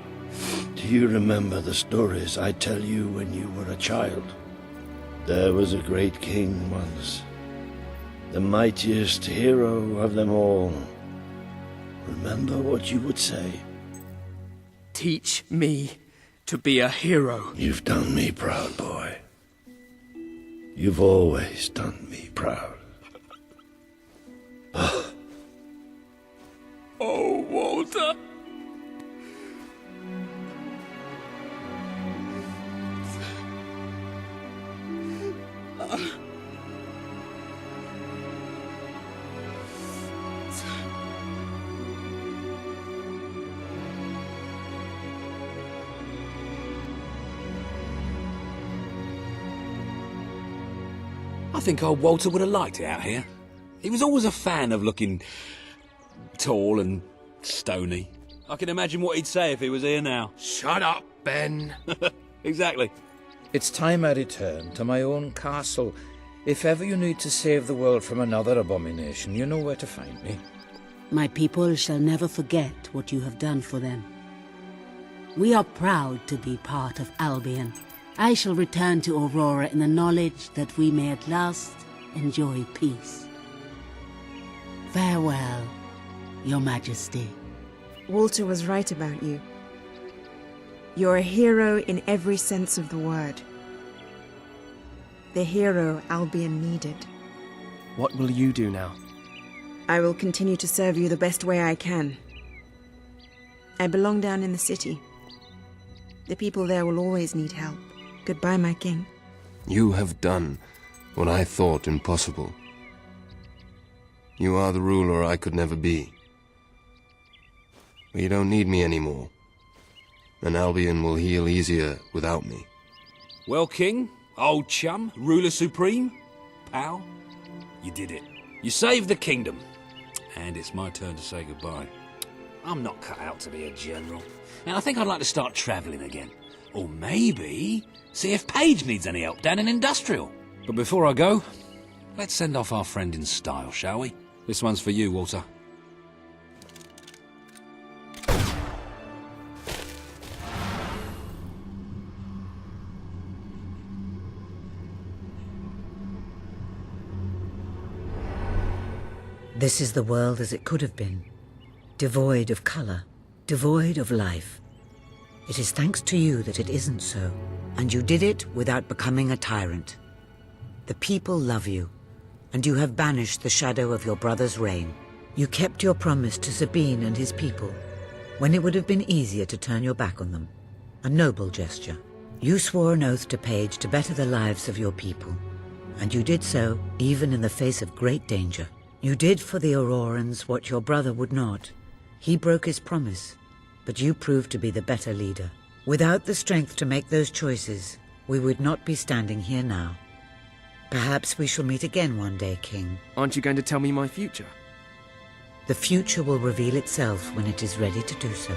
Do you remember the stories I tell you when you were a child? There was a great king once, the mightiest hero of them all. Remember what you would say? Teach me to be a hero. You've done me proud, boy. You've always done me proud. Oh, Walter. I think old Walter would have liked it out here. He was always a fan of looking tall and stony. I can imagine what he'd say if he was here now. Shut up, Ben. Exactly. It's time I return to my own castle. If ever you need to save the world from another abomination, you know where to find me. My people shall never forget what you have done for them. We are proud to be part of Albion. I shall return to Aurora in the knowledge that we may at last enjoy peace. Farewell, Your Majesty. Walter was right about you. You're a hero in every sense of the word. The hero Albion needed. What will you do now? I will continue to serve you the best way I can. I belong down in the city. The people there will always need help. Goodbye, my king. You have done what I thought impossible. You are the ruler I could never be. But you don't need me anymore. And Albion will heal easier without me. Well, King, old chum, ruler supreme, pal, you did it. You saved the kingdom. And it's my turn to say goodbye. I'm not cut out to be a general. And I think I'd like to start travelling again. Or maybe see if Paige needs any help down in Industrial. But before I go, let's send off our friend in style, shall we? This one's for you, Walter. This is the world as it could have been, devoid of colour, devoid of life. It is thanks to you that it isn't so, and you did it without becoming a tyrant. The people love you, and you have banished the shadow of your brother's reign. You kept your promise to Sabine and his people, when it would have been easier to turn your back on them. A noble gesture. You swore an oath to Paige to better the lives of your people, and you did so even in the face of great danger. You did for the Aurorans what your brother would not. He broke his promise, but you proved to be the better leader. Without the strength to make those choices, we would not be standing here now. Perhaps we shall meet again one day, King. Aren't you going to tell me my future? The future will reveal itself when it is ready to do so.